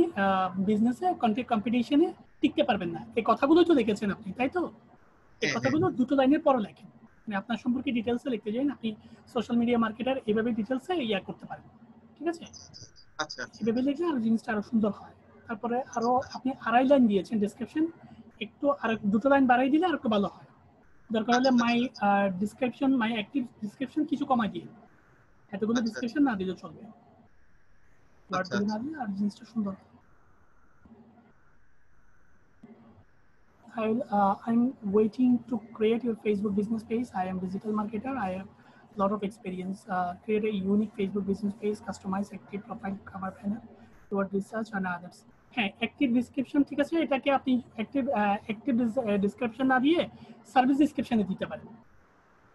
বিজনেসে কন্টেন্ট কম্পিটিশনে টিকতে পারবেন না। এই কথাগুলোই তো লিখেছেন আপনি, তাই তো? এই হ্যাঁ হ্যাঁ কথাগুলো দুটো লাইনের পরে লেখেন, মানে আপনার সম্পর্কে ডিটেলসে লিখতে চান, আপনি সোশ্যাল মিডিয়া মার্কেটার, এইভাবে ডিটেলসে ইয়া করতে পারেন, ঠিক আছে? আচ্ছা আচ্ছা এভাবে লিখলে আরো জিনিসটা আরো সুন্দর হয়। তারপরে আরো আপনি আড়াই লাইন দিয়েছেন ডেসক্রিপশন, একটু আর দুটো লাইন বাড়াই দিলে আর একটু ভালো হয়। দরকার হলে আচ্ছা মাই আচ্ছা ডিসক্রিপশন, মাই অ্যাক্টিভ ডিসক্রিপশন কিছু কমাই দিন, এতগুলো আচ্ছা, ডিসক্রিপশন না দিলেও চলবে, ওয়ার্ড আচ্ছা, দিলে আচ্ছা। না দিলে আর জিনিসটা সুন্দর। I'm waiting to create your Facebook business page. I am digital marketer. I have a lot of experience. Create a unique Facebook business page, customize active profile, cover banner, toward research and others. হ্যাঁ, active description ঠিক আছে, এটাকে আপনি active description না দিয়ে service ডিসক্রিপশনে দিতে পারেন,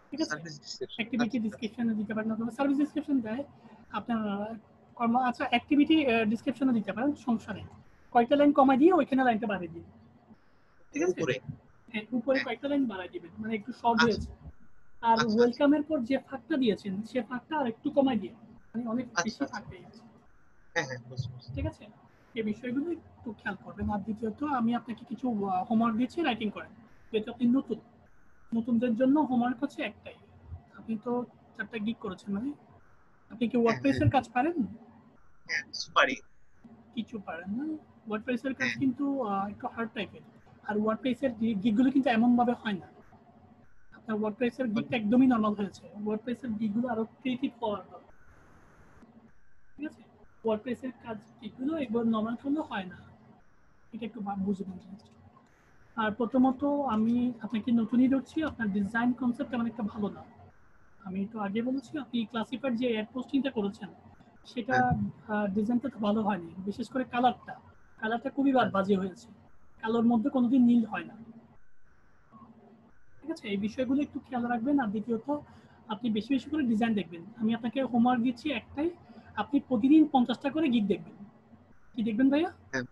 ঠিক আছে? Service description. অ্যাক্টিভিটি আচ্ছা, ডিসক্রিপশনে দিতে পারেন অথবা সার্ভিস ডিসক্রিপশন দেয় আপনার কর্ম। আচ্ছা, অ্যাক্টিভিটি ডিসক্রিপশনে দিতে পারেন, সমস্যা নেই। কয়েকটা লাইন কমাই দিয়ে ওইখানে লাইনটা বাড়িয়ে দিন, ঠিক আছে? উপরে। হ্যাঁ, উপরে হ্যাঁ। কয়েকটা লাইন বাড়াই দিবেন, মানে একটু শর্ট আচ্ছা, হয়েছে। আর আচ্ছা, ওয়েলকামের পর যে ফাঁকটা দিয়েছেন সে ফাঁকটা আর একটু কমাই দিয়ে, মানে অনেক আচ্ছা, বেশি আচ্ছা। ফাঁক হয়ে গেছে, হ্যাঁ, হ্যাঁ, বুঝতে পারছি। ঠিক আছে? এই বিষয়গুলো একটু খেয়াল করবেন। আর দ্বিতীয়ত আমি আপনাকে কিছু হোমওয়ার্ক দিচ্ছি, রাইটিং করেন। যেহেতু আপনি নতুনদের জন্য হোমওয়ার্ক হচ্ছে একটাই। আপনি তো 4টা গিগ করেছেন, মানে আপনি কি ওয়ার্ডপ্রেসের কাজ পারেন? হ্যাঁ, কিছু পারি। কিছু পারেন না। ওয়ার্ডপ্রেসের কাজ হ্যাঁ। কিন্তু একটু হার্ড টাইপের। আর ওয়ার্ডপ্রেসের গিগগুলো কিন্তু এমন ভাবে হয় না। আপনার ওয়ার্ডপ্রেসের গিগটা একদমই নরমাল হয়েছে, ওয়ার্ডপ্রেসের গিগগুলো আরো ক্রিয়েটিভ হওয়ার দরকার, ঠিক আছে? ওয়ার্ডপ্রেসের কাজ গিগগুলো একবার নরমাল করলে হয় না, এটা একটু বুঝবেন জিনিসটা। আর প্রথমত আমি আপনাকে নতুনই ধরছি, আপনার ডিজাইন কনসেপ্ট তেমন একটা ভালো না। আমি তো আগে বলেছি, আপনি ক্লাসিফাইড যে অ্যাড পোস্টিংটা করেছেন সেটা ডিজাইনটা তো ভালো হয়নি, বিশেষ করে কালারটা খুবই বাজে হয়েছে। কালোর মধ্যে কোনোদিন নীল হয় না, ঠিক আছে? এই বিষয়গুলো একটু খেয়াল রাখবেন। আর দ্বিতীয়ত আপনি বেশি বেশি করে ডিজাইন দেখবেন। আমি আপনাকে হোমওয়ার্ক দিচ্ছি একটাই, আপনি প্রতিদিন 50টা করে গিগ দেখবেন। কি দেখবেন ভাইয়া? হ্যাঁ।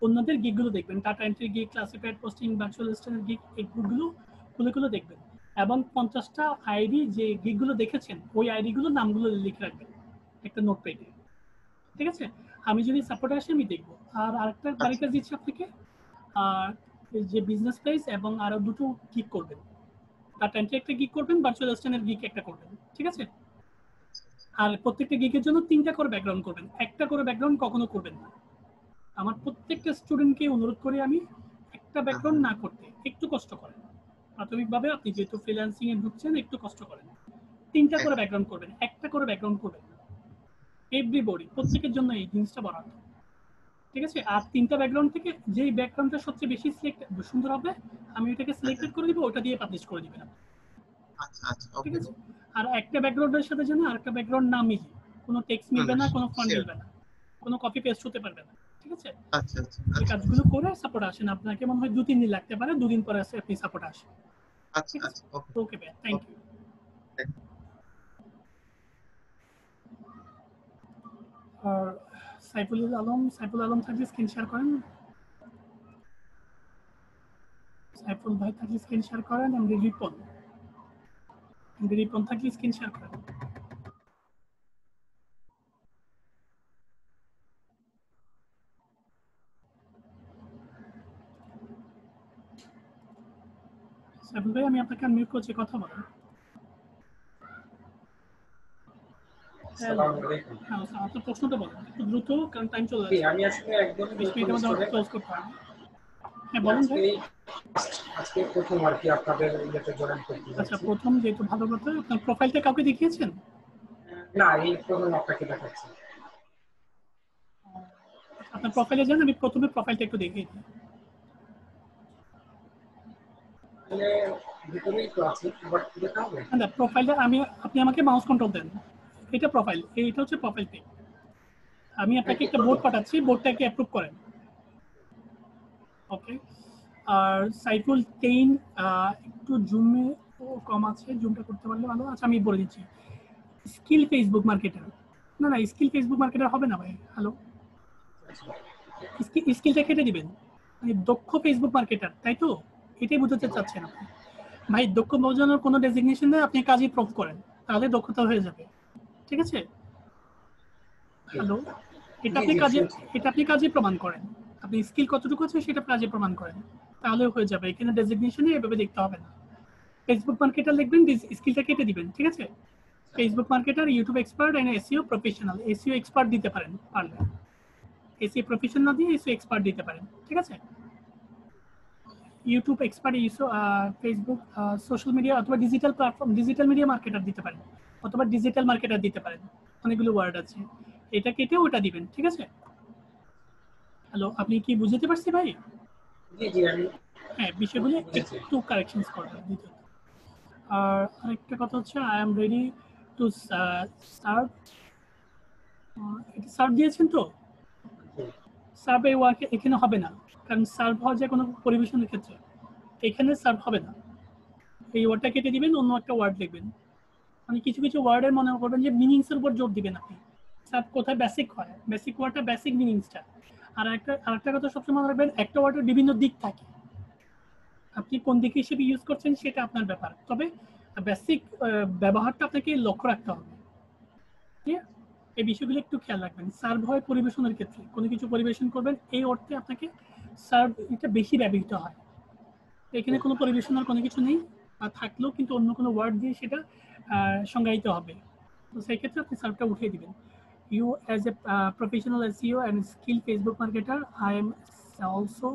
অন্যদের গিগগুলো দেখবেন, tata entry gig, classified posting, virtual assistant gig, এই গ্রুপগুলো খুলে দেখবেন এবং 50টা আইডি যে গিগগুলো দেখেছেন ওই আইডিগুলো নামগুলো লিখে রাখবেন একটা নোটপ্যাডে, ঠিক আছে? আমি যদি সাপোর্টে আসি আমি দেখবো। আর আরেকটা তালিকা দিচ্ছি আপনাকে, আর যে বিজনেস প্লেস এবং আরো দুটো গিগ করবেন, টাটা এন্ট্রি একটা গিগ করবেন, ভার্চুয়াল অ্যাসিস্ট্যান্টের গিগ একটা করবেন, ঠিক আছে? আর প্রত্যেকটা গিগের জন্য 3টা করে ব্যাকগ্রাউন্ড করবেন, একটা করে ব্যাকগ্রাউন্ড কখনো করবেন না। আমার প্রত্যেকটা স্টুডেন্টকে অনুরোধ করি আমি একটা ব্যাকগ্রাউন্ড না করতে, একটু কষ্ট করেন। প্রাথমিকভাবে আপনি যেহেতু ফ্রিল্যান্সিং এ ঢুকছেন একটু কষ্ট করেন। 3টা করে ব্যাকগ্রাউন্ড করবেন, একটা করে ব্যাকগ্রাউন্ড করবেন না। এভরিবডি, প্রত্যেকের জন্য এই জিনিসটা বরাদ্দ, ঠিক আছে? আর 3টা ব্যাকগ্রাউন্ড থেকে যেই ব্যাকগ্রাউন্ডটা সবচেয়ে বেশি সুন্দর হবে আমি ওটাকে সিলেক্টেড করে দিব, ওটা দিয়ে পাবলিশ করে দিবেন, আচ্ছা, আচ্ছা, ঠিক ওকে। আছে? আর একটা ব্যাকগ্রাউন্ডের সাথে যেন আরেকটা ব্যাকগ্রাউন্ড না মিলে, কোনো টেক্সট মিলবে না, কোনো ফন্ট মিলবে না, কোনো কপি পেস্ট হতে পারবে না, ঠিক আছে? আচ্ছা, আচ্ছা, এই কাজগুলো করে সাপোর্ট আসেন। আপনাকে মনে হয় 2-3 দিন লাগতে পারে, 2 দিন পরে আপনি সাপোর্ট আসেন। আচ্ছা, আচ্ছা, ওকে। ওকে ভাই, থ্যাংক ইউ। আর সাইফুল আলম থাকলে স্ক্রিন শেয়ার করেন। সাইফুল ভাই থাকলে স্ক্রিন শেয়ার করেন। এমডি রিপন থাকলে স্ক্রিন শেয়ার করেন। সাইফুল ভাই আমি আপনাকে আনমিউট করছি, কথা বলেন। হ্যাঁ, আপনার প্রশ্নটা বলেন একটু দ্রুত, কারণ টাইম চলে যাচ্ছে। আমি আসলে একদম 20 মিনিটের মধ্যে ক্লোজ করতে হবে। হ্যাঁ বলেন ভাই। আজকে প্রথম আর কি আপনাদের ইয়েতে জয়েন করতে। আচ্ছা, প্রথম যেহেতু ভালো কথা, আপনার প্রোফাইলটা কাউকে দেখিয়েছেন? না, এই প্রথম আপনাকে দেখাচ্ছি। আপনার প্রোফাইলে যান, আমি প্রথমে প্রোফাইলটা একটু দেখিয়ে দিই। মানে ভিতরেই তো আছে, বাট দেখা হবে না, প্রোফাইলটা আপনি আমাকে মাউস কন্ট্রোল দেন, এটা প্রোফাইল, এইটা হচ্ছে প্রোফাইল পিক। আমি আপনাকে একটা বোর্ড পাঠাচ্ছি, বোর্ডটাকে অ্যাপ্রুভ করেন। ওকে। আর সাইফুল তেইন একটু জুমে কম আছে, জুমটা করতে পারলে ভালো। আচ্ছা, আমি বলে দিচ্ছি, স্কিল ফেসবুক মার্কেটার। না, স্কিল ফেসবুক মার্কেটার হবে না ভাই। হ্যালো, স্কিলটা কেটে দিবেন, মানে দক্ষ ফেসবুক মার্কেটার, তাই তো? এটাই বুঝতে চাচ্ছেন আপনি? ভাই, দক্ষ বোঝানোর কোনো ডেজিগনেশন নেই, আপনি কাজই প্রুভ করেন, তাহলে দক্ষতা হয়ে যাবে, ঠিক আছে? হ্যালো, এটা আপনি কাজে প্রমাণ করেন, আপনি স্কিল কতটুকু আছে সেটা কাজে প্রমাণ করেন, তাহলে হয়ে যাবে। এখানে ডেজিগনেশনে এভাবে দেখতে হবে না। ফেসবুক মার্কেটার লিখবেন, স্কিলটা কেটে দিবেন, ঠিক আছে? Facebook marketer, YouTube expert and SEO professional. SEO expert দিতে পারেন, পারলে এসইও প্রফেশনাল না দিয়ে এসইও এক্সপার্ট দিতে পারেন, ঠিক আছে? YouTube expert, Facebook, social media অথবা digital platform, digital media marketer দিতে পারেন। অথবা ডিজিটাল মার্কেটার দিতে পারেন, অনেকগুলো ওয়ার্ড আছে, এটা কেটে ওটা দিবেন, ঠিক আছে? হ্যালো, আপনি কি বুঝতে পারছি ভাই? জি জি আমি হ্যাঁ, বিষয়গুলো বুঝেছি। একটু কারেকশনস করবেন দ্বিতীয়ত। আর আরেকটা কথা হচ্ছে I am ready to serve, এটা সার্ভ দিয়েছেন তো? সার্ভ এই ওয়ার্কে এখানে হবে না, কারণ সার্ভ হওয়া যায় কোনো পরিবেশনের ক্ষেত্রে, এখানে সার্ভ হবে না। এই ওয়ার্ডটা কেটে দিবেন, অন্য একটা ওয়ার্ড লিখবেন। মানে কিছু কিছু ওয়ার্ডের মনে করবেন যে মিনিংস এর উপর জোর দিবেন আপনি, সার্ভ কোথায় বেসিক হয়, বেসিক ওয়ার্ডটা বেসিক মিনিংসটা। আর আরেকটা কথা সবসময় মনে রাখবেন, একটা ওয়ার্ডের বিভিন্ন দিক থাকে, আপনি কোন দিকে হিসেবে ইউজ করছেন সেটা আপনার ব্যাপার, তবে বেসিক ব্যবহারটা আপনাকে লক্ষ্য রাখতে হবে। ঠিক আছে? এই বিষয়গুলো একটু খেয়াল রাখবেন। সার্ভ হয় পরিবেশনের ক্ষেত্রে, কোনো কিছু পরিবেশন করবেন এই অর্থে আপনাকে সার্ভ এটা বেশি ব্যবহৃত হয়। এখানে কোনো পরিবেশনার কোনো কিছু নেই, আর থাকলেও কিন্তু অন্য কোনো ওয়ার্ড দিয়ে সেটা সংজ্ঞায়িত হবে, তো সেই ক্ষেত্রে আপনি সার্ভটা উঠিয়ে দিবেন। You as a professional SEO and skilled Facebook marketer, I am also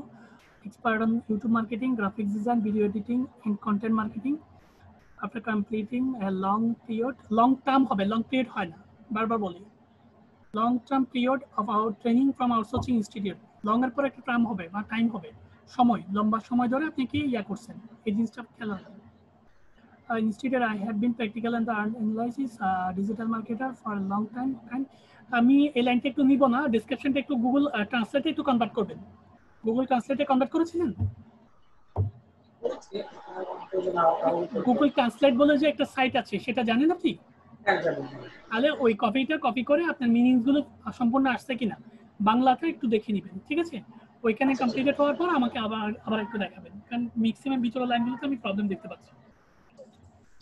expert on YouTube marketing, graphics design, video editing, and content marketing. After completing a long term হবে, long period হয় না, বারবার বলি, long term period of our training from outsourcing institute, long এর পর একটা term হবে বা টাইম হবে, সময়, লম্বা সময় ধরে আপনি কি ইয়া করছেন, এই জিনিসটা খেয়াল রাখবেন। Instead, I have been practical and the analysis digital marketer for a long time. And আমি এই লাইনটা একটু নিব না, ডেসক্রিপশনটা একটু গুগল ট্রান্সলেটে একটু কনভার্ট করবেন। গুগল ট্রান্সলেটে কনভার্ট করেছিলেন? গুগল ট্রান্সলেট বলে যে একটা সাইট আছে, সেটা জানেন আপনি? তাহলে ওই কপি করে আপনার মিনিংস গুলো সম্পূর্ণ আসছে কিনা বাংলাতে একটু দেখে নেবেন, ঠিক আছে? ওইখানে কমপ্লিটেড হওয়ার পর আমাকে আবার একটু দেখাবেন, কারণ ম্যাক্সিমাম ভিতরের লাইনগুলোতে আমি প্রবলেম দেখতে পাচ্ছি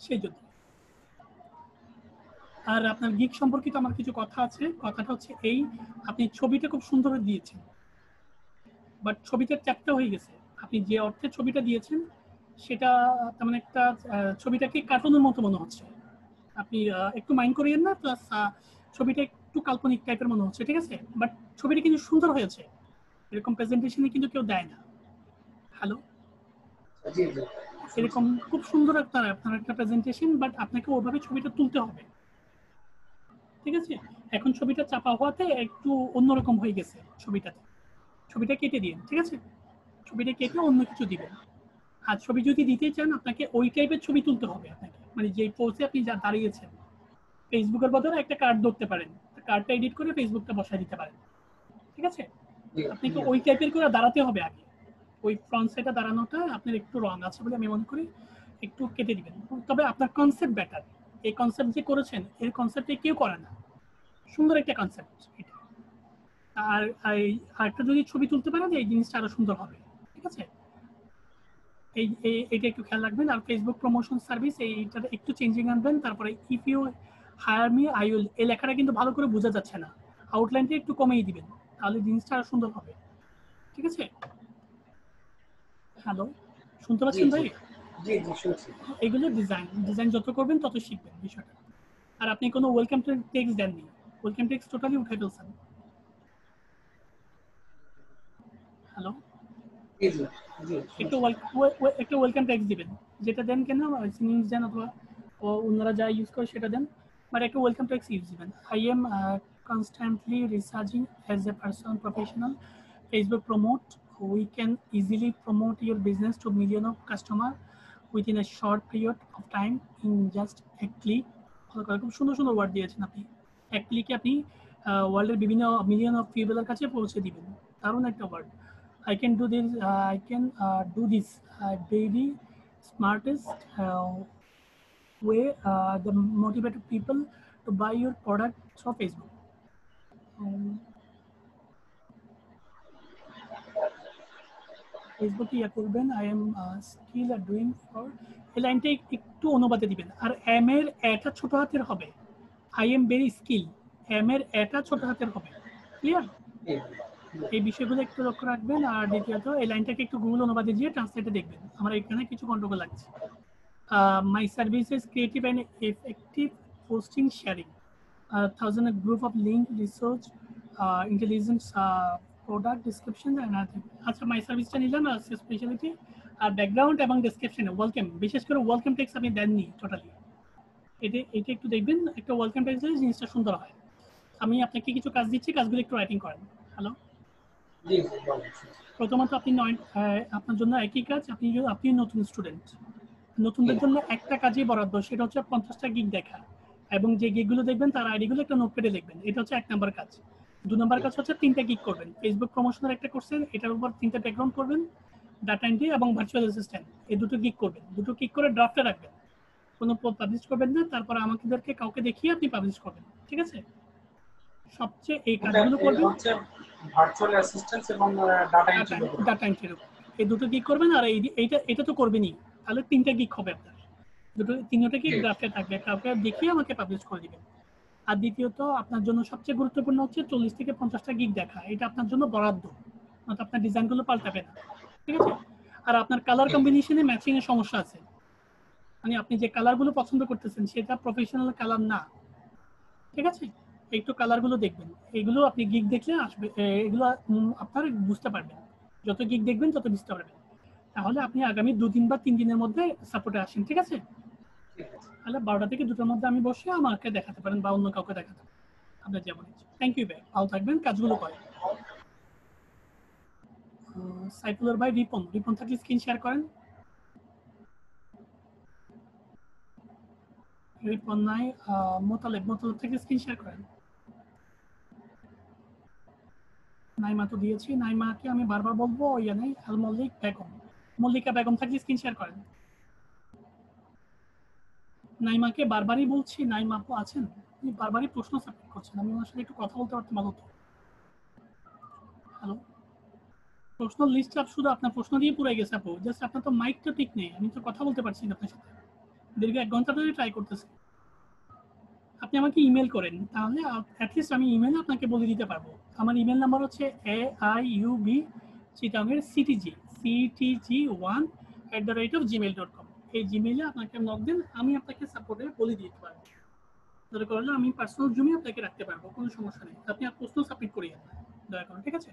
সেই জন্য। আর আপনার গিগ সম্পর্কিত আমার কিছু কথা আছে, কথাটা হচ্ছে এই, আপনি ছবিটা খুব সুন্দর দিয়েছেন, বাট ছবিটা চ্যাপ্টা হয়ে গেছে। আপনি যে অর্থে ছবিটা দিয়েছেন সেটা তেমন একটা ছবিটাকে কার্টুনের মতো মনে হচ্ছে, আপনি একটু মাইন্ড করিয়েন না, প্লাস ছবিটা একটু কাল্পনিক টাইপের মনে হচ্ছে, ঠিক আছে? বাট ছবিটা কিন্তু সুন্দর হয়েছে, এরকম প্রেজেন্টেশনে কিন্তু কেউ দেয় না। হ্যালো, এরকম খুব সুন্দর আপনার একটা প্রেজেন্টেশন, বাট আপনাকে ওভাবে ছবিটা তুলতে হবে, ঠিক আছে? এখন ছবিটা চাপা হওয়াতে একটু অন্যরকম হয়ে গেছে ছবিটাতে, ছবিটা কেটে দিন, ঠিক আছে? ছবিটা কেটে অন্য কিছু দিবেন। আর ছবি যদি দিতে চান আপনাকে ওই টাইপের ছবি তুলতে হবে আপনাকে, মানে যে পোজে আপনি যা দাঁড়িয়েছেন, ফেসবুকের বদলে একটা কার্ড ধরতে পারেন, কার্ডটা এডিট করে ফেসবুকটা বসায় দিতে পারেন, ঠিক আছে? আপনাকে ওই টাইপের করে দাঁড়াতে হবে আগে, ওই ফ্রন্ট সাইডে দাঁড়ানোটা আপনার একটু রং আছে বলে আমি মনে করি, একটু কেটে দিবেন। তবে আপনার কনসেপ্ট বেটার, এই কনসেপ্ট যে করেছেন এই কনসেপ্টে কেউ করে না, সুন্দর একটা কনসেপ্ট এটা। আর আরেকটা যদি ছবি তুলতে পারেন এই জিনিসটা আরো সুন্দর হবে, ঠিক আছে? এইটা একটু খেয়াল রাখবেন। আর ফেসবুক প্রমোশন সার্ভিস এইটা একটু চেঞ্জিং আনবেন। তারপরে if you hire me I will, এই লেখাটা কিন্তু ভালো করে বোঝা যাচ্ছে না, আউটলাইনটা একটু কমিয়ে দিবেন, তাহলে জিনিসটা আরো সুন্দর হবে, ঠিক আছে? হ্যালো, শুনতে পাচ্ছেন ভাই? জি জি শুনছি। এগুলো ডিজাইন যত করবেন তত শিখবেন বিষয়টা। আর আপনি কোনো ওয়েলকাম টেক্সট দেননি, ওয়েলকাম টেক্সট টোটালি উঠে ফেলছেন। হ্যালো, একটু ওয়েলকাম টেক্সট দিবেন, যেটা দেন কেন সিনিংস দেন অথবা অন্যরা যা ইউজ করে সেটা দেন, বাট একটা ওয়েলকাম টেক্সট ইউজ দিবেন। I am constantly researching as a person professional Facebook promote, we can easily promote your business to million of customer within a short period of time in just a click. খুব সুন্দর সুন্দর word দিয়েছেন আপনি, এক ক্লিকে আপনি ওয়ার্ল্ডের বিভিন্ন million of পিপলের কাছে পৌঁছে দিবেন, দারুণ একটা word. I can do this very smartest way the motivated people to buy your product through Facebook. ফেসবুকে ইয়া করবেন, I am skill are doing for, এই লাইনটা একটু অনুবাদে দিবেন। আর এম এর এটা ছোট হাতের হবে, I am very skill, M এর এটা ছোট হাতের হবে, ক্লিয়ার? এই বিষয়গুলো একটু লক্ষ্য রাখবেন। আর দ্বিতীয়ত এই লাইনটাকে একটু গুগল অনুবাদে দিয়ে ট্রান্সলেটে দেখবেন, আমার এখানে কিছু গন্ডগোল লাগছে। My services creative and effective posting sharing, 1000 group of link resource intelligence product description and other. আচ্ছা, মাই সার্ভিসটা নিলাম স্পেশালিটি আর ব্যাকগ্রাউন্ড এবং ডেসক্রিপশনে ওয়েলকাম, বিশেষ করে ওয়েলকাম টেক্সট আপনি দেননি টোটালি, এটা একটু দেখবেন, একটা ওয়েলকাম পেজ দিলে জিনিসটা সুন্দর হয়। আমি আপনাকে কিছু কাজ দিচ্ছি, কাজগুলো একটু রাইটিং করেন। হ্যালো, জি বলেন। প্রথমত আপনি আপনার জন্য একই কাজ, আপনি নতুন স্টুডেন্ট, নতুনদের জন্য একটা কাজই বরাদ্দ, সেটা হচ্ছে 50টা গিগ দেখা, এবং যে গিগগুলো দেখবেন তার আইডিগুলো একটা নোটপ্যাডে লিখবেন। এটা হচ্ছে 1 নাম্বার কাজ। 2 নাম্বার কাজ হচ্ছে 3টা গিগ করবেন। ফেসবুক প্রমোশনের একটা করছেন, এটার উপর 3টা ব্যাকগ্রাউন্ড করবেন, ডাটা এন্ট্রি এবং ভার্চুয়াল অ্যাসিস্ট্যান্ট, এই দুটো গিগ করবেন। দুটো গিগ করে ড্রাফটে রাখবেন, কোনো পাবলিশ করবেন না, তারপর আমাদেরকে কাউকে দেখিয়ে আপনি পাবলিশ করবেন, ঠিক আছে? সবচেয়ে এই কাজগুলো করবেন হচ্ছে ভার্চুয়াল অ্যাসিস্ট্যান্স এবং ডাটা এন্ট্রি। ডাটা এন্ট্রির উপর এই দুটো গিগ করবেন। আর এটা তো করবেনই, তাহলে 3টা গিগ হবে আপনার। তিনটা গিগ ড্রাফটে থাকবে, কাউকে দেখিয়ে আমাকে পাবলিশ করে দিবেন। আর দ্বিতীয়ত আপনার জন্য সবচেয়ে গুরুত্বপূর্ণ হচ্ছে 40 থেকে 50টা গিগ দেখা, এটা আপনার জন্য বরাদ্দ, নয়তো আপনার ডিজাইনগুলো পাল্টাবে না, ঠিক আছে? আর আপনার কালার কম্বিনেশনে ম্যাচিং এর সমস্যা আছে, মানে আপনি যে কালারগুলো পছন্দ করতেছেন সেটা প্রফেশনাল কালার না, ঠিক আছে? একটু কালারগুলো দেখবেন, এগুলো আপনি গিগ দেখলে আসবে, এগুলো আপনার বুঝতে পারবেন। যত গিগ দেখবেন তত বুঝতে পারবেন। তাহলে আপনি আগামী 2 দিন বা 3 দিনের মধ্যে সাপোর্টে আসেন, ঠিক আছে? তাহলে 12টা থেকে 2টার মধ্যে আমি বসে আমাকে দেখাতে পারেন বা অন্য কাউকে দেখাতে পারেন, আপনার যেমন ইচ্ছে। থ্যাংক ইউ ভাই, ভালো থাকবেন, কাজগুলো করেন। সাইফুলের ভাই, রিপন থাকলে স্ক্রিন শেয়ার করেন। রিপন নাই। মোতালেব থেকে স্ক্রিন শেয়ার করেন। নাইমা তো দিয়েছি, নাইমাকে আমি বারবার বলবো, ইয়ে নেই। আল মল্লিকা বেগম থাকলে স্ক্রিন শেয়ার করেন। নাইমাকে বারবারই বলছি, নাইমা আপু আছেন? আপনি বারবারই প্রশ্ন সাবমিট করছেন, আমি ওনার সাথে একটু কথা বলতে পারতাম ভালো হতো। হ্যালো, প্রশ্ন লিস্ট আপ শুধু আপনার প্রশ্ন দিয়ে পুরো গেছে আপু, জাস্ট আপনার তো মাইকটা ঠিক নেই, আমি তো কথা বলতে পারছি না আপনার সাথে, দীর্ঘ 1 ঘন্টা ধরে ট্রাই করতেছি। আপনি আমাকে ইমেল করেন, তাহলে অ্যাটলিস্ট আমি ইমেলে আপনাকে বলে দিতে পারবো। আমার ইমেল নাম্বার হচ্ছে AIUB চিটাগের ctg1@gmail.com। এই জিমেইলে আপনাকে লগ দেন, আমি আপনাকে সাপোর্টে বলে দিতে পারবো। দরকার হলে আমি পার্সোনাল জুমে আপনাকে রাখতে পারবো, কোনো সমস্যা নেই। আপনি আর প্রশ্ন সাবমিট করিয়েন না দয়া করে, ঠিক আছে?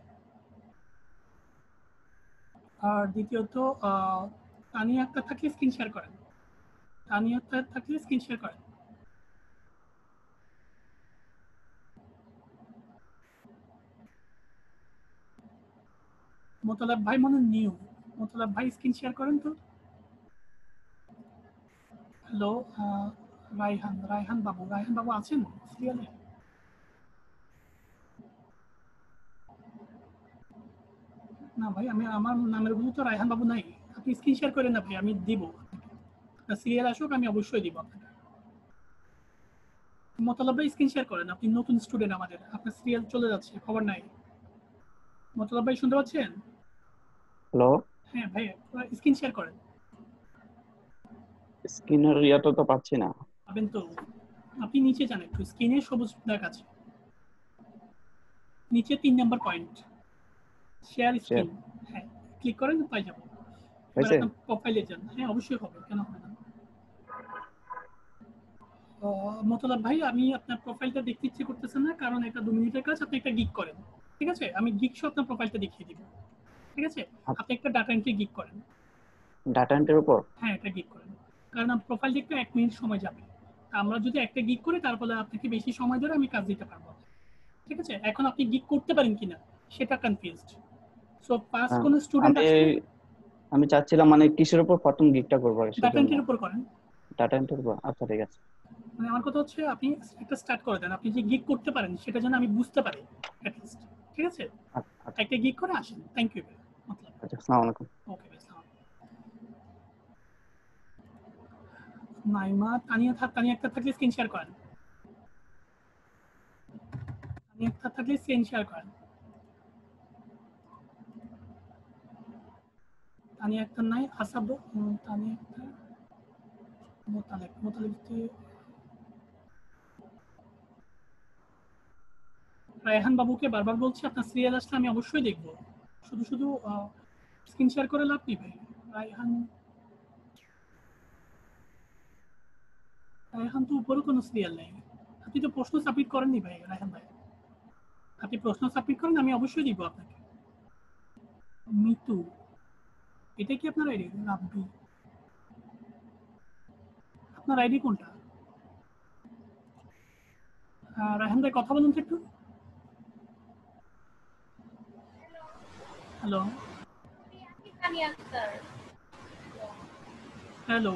আর দ্বিতীয়ত তানিয়া আক্তার থাকলে স্ক্রিন শেয়ার করেন। তানিয়া আক্তার থাকলে স্ক্রিন শেয়ার করেন। মোতালেব ভাই মনে নিউ, মোতালেব ভাই স্ক্রিন শেয়ার করেন তো। হ্যালো, রায়হান বাবু আছেন সিরিয়ালে? না ভাই, আমার নামের গুলো তো রায়হান বাবু নাই। আপনি স্ক্রিন শেয়ার করেন না ভাই, আমি দিব আপনাকে, সিরিয়াল আসুক আমি অবশ্যই দিব আপনাকে। মোতালেব ভাই স্ক্রিন শেয়ার করেন, আপনি নতুন স্টুডেন্ট আমাদের, আপনার সিরিয়াল চলে যাচ্ছে, খবর নাই। মোতালেব ভাই শুনতে পাচ্ছেন? হ্যালো, হ্যাঁ ভাই, স্ক্রিন শেয়ার করেন। স্ক্রিনের ইয়াটা তো পাচ্ছি না। পাবেন তো, আপনি নিচে যান একটু, স্ক্রিনে সবুজ দাগ আছে, নিচে 3 নাম্বার পয়েন্ট, শেয়ার স্ক্রিন, হ্যাঁ ক্লিক করেন, পাই যাবেন। এবার আপনার প্রোফাইলে যান। হ্যাঁ অবশ্যই হবে, কেন হবে না? মোতালেব ভাই, আমি আপনার প্রোফাইলটা দেখতে ইচ্ছে করতেছেন না, কারণ এটা 2 মিনিটের কাজ, আপনি একটা গিগ করেন, ঠিক আছে? আমি গিগ সহ আপনার প্রোফাইলটা দেখিয়ে দিব, ঠিক আছে? আপনি একটা ডাটা এন্ট্রি গিগ করেন। ডাটা এন্ট্রির উপর? হ্যাঁ, এটা গিগ করেন, কারণ প্রোফাইল দেখতে 1 মিনিট সময় যাবে। আমরা যদি একটা গিগ করি, তারপরে আপনাকে বেশি সময় ধরে আমি কাজ দিতে পারবো, ঠিক আছে? এখন আপনি গিগ করতে পারেন কিনা সেটা কনফিউজড। সো ফার্স্ট কোন স্টুডেন্ট আছে? আমি চাচ্ছিলাম মানে কিসের উপর প্রথম গিগটা করব, ডাটা এন্ট্রির উপর করেন। ডাটা এন্ট্রির উপর, আচ্ছা ঠিক আছে। মানে আমার কথা হচ্ছে, আপনি একটা স্টার্ট করে দেন, আপনি যে গিগ করতে পারেন সেটা যেন আমি বুঝতে পারি অ্যাট লিস্ট, ঠিক আছে? একটা গিগ করে আসেন। থ্যাংক ইউ ভাই। আচ্ছা, আসসালামু আলাইকুম। ওকে ভাই, আসসালাম। নাইমা, তানিয়া একটা থাকলে স্ক্রিন শেয়ার করেন। তানিয়া একটা থাকলে স্ক্রিন শেয়ার করেন। তানিয়া একটা নাই, আসাব, তানিয়া একটা, মোতালেব রায়হান বাবুকে বারবার বলছি, আপনার সিরিয়াল আসলে আমি অবশ্যই দেখবো, শুধু স্ক্রিন শেয়ার করে লাভ নেই ভাই। রায়হান তো উপরে কোনো সিরিয়াল নেই, আপনি তো প্রশ্ন সাবমিট করেননি ভাই। রায়হান ভাই, আপনি প্রশ্ন সাবমিট করেন, আমি অবশ্যই দিব আপনাকে। মিতু, এটা কি আপনার আইডি? রাব্বি, আপনার আইডি কোনটা? রায়হান ভাই কথা বলুন তো একটু। হ্যালো হ্যালো,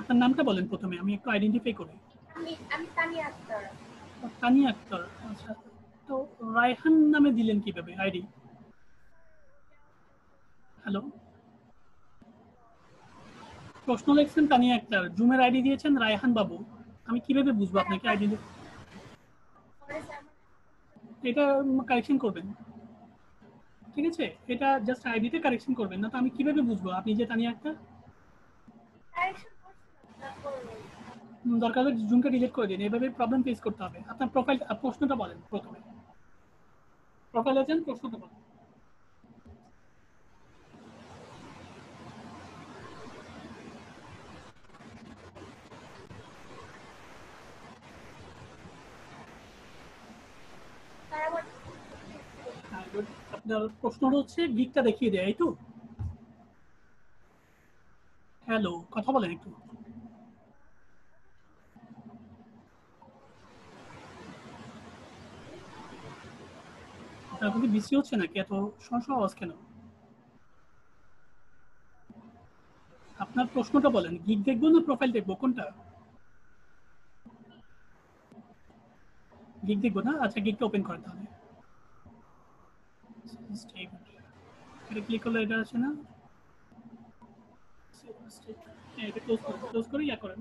আপনার নামটা বলেন প্রথমে, আমি একটু আইডেন্টিফাই করি। আমি তানিয়া আক্তার। তানিয়া আক্তার, আচ্ছা। তো রায়হান নামে দিলেন কিভাবে আইডি? হ্যালো, প্রশ্ন লিখছেন তানিয়া আক্তার, জুমের আইডি দিয়েছেন রায়হান বাবু, আমি কিভাবে বুঝবো আপনাকে আইডি? এটা কারেকশন করবেন, ঠিক আছে? এটা জাস্ট আইডিতে কারেকশন করবেন, না তো আমি কিভাবে বুঝবো আপনি যে তানিয়া আক্তার? দরকার হলে জুমটা ডিলিট করে দিন, এভাবে প্রবলেম ফেস করতে হবে। আপনার প্রোফাইল প্রশ্নটা বলেন প্রথমে, প্রোফাইল আছেন, প্রশ্নটা বলেন। আপনার প্রশ্নটা হচ্ছে গিকটা দেখিয়ে দেয়, এই তো? হ্যালো, কথা বলেন একটু। আপনার কি বৃষ্টি হচ্ছে নাকি? এত সমস্যা আওয়াজ কেন? আপনার প্রশ্নটা বলেন, গিক দেখবো না প্রোফাইল দেখবো, কোনটা? গিক দেখবো না? আচ্ছা, গিকটা ওপেন করেন তাহলে। এটা ক্লিক করলে এটা আছে না? এটা ক্লোজ করে ইয়া করেন।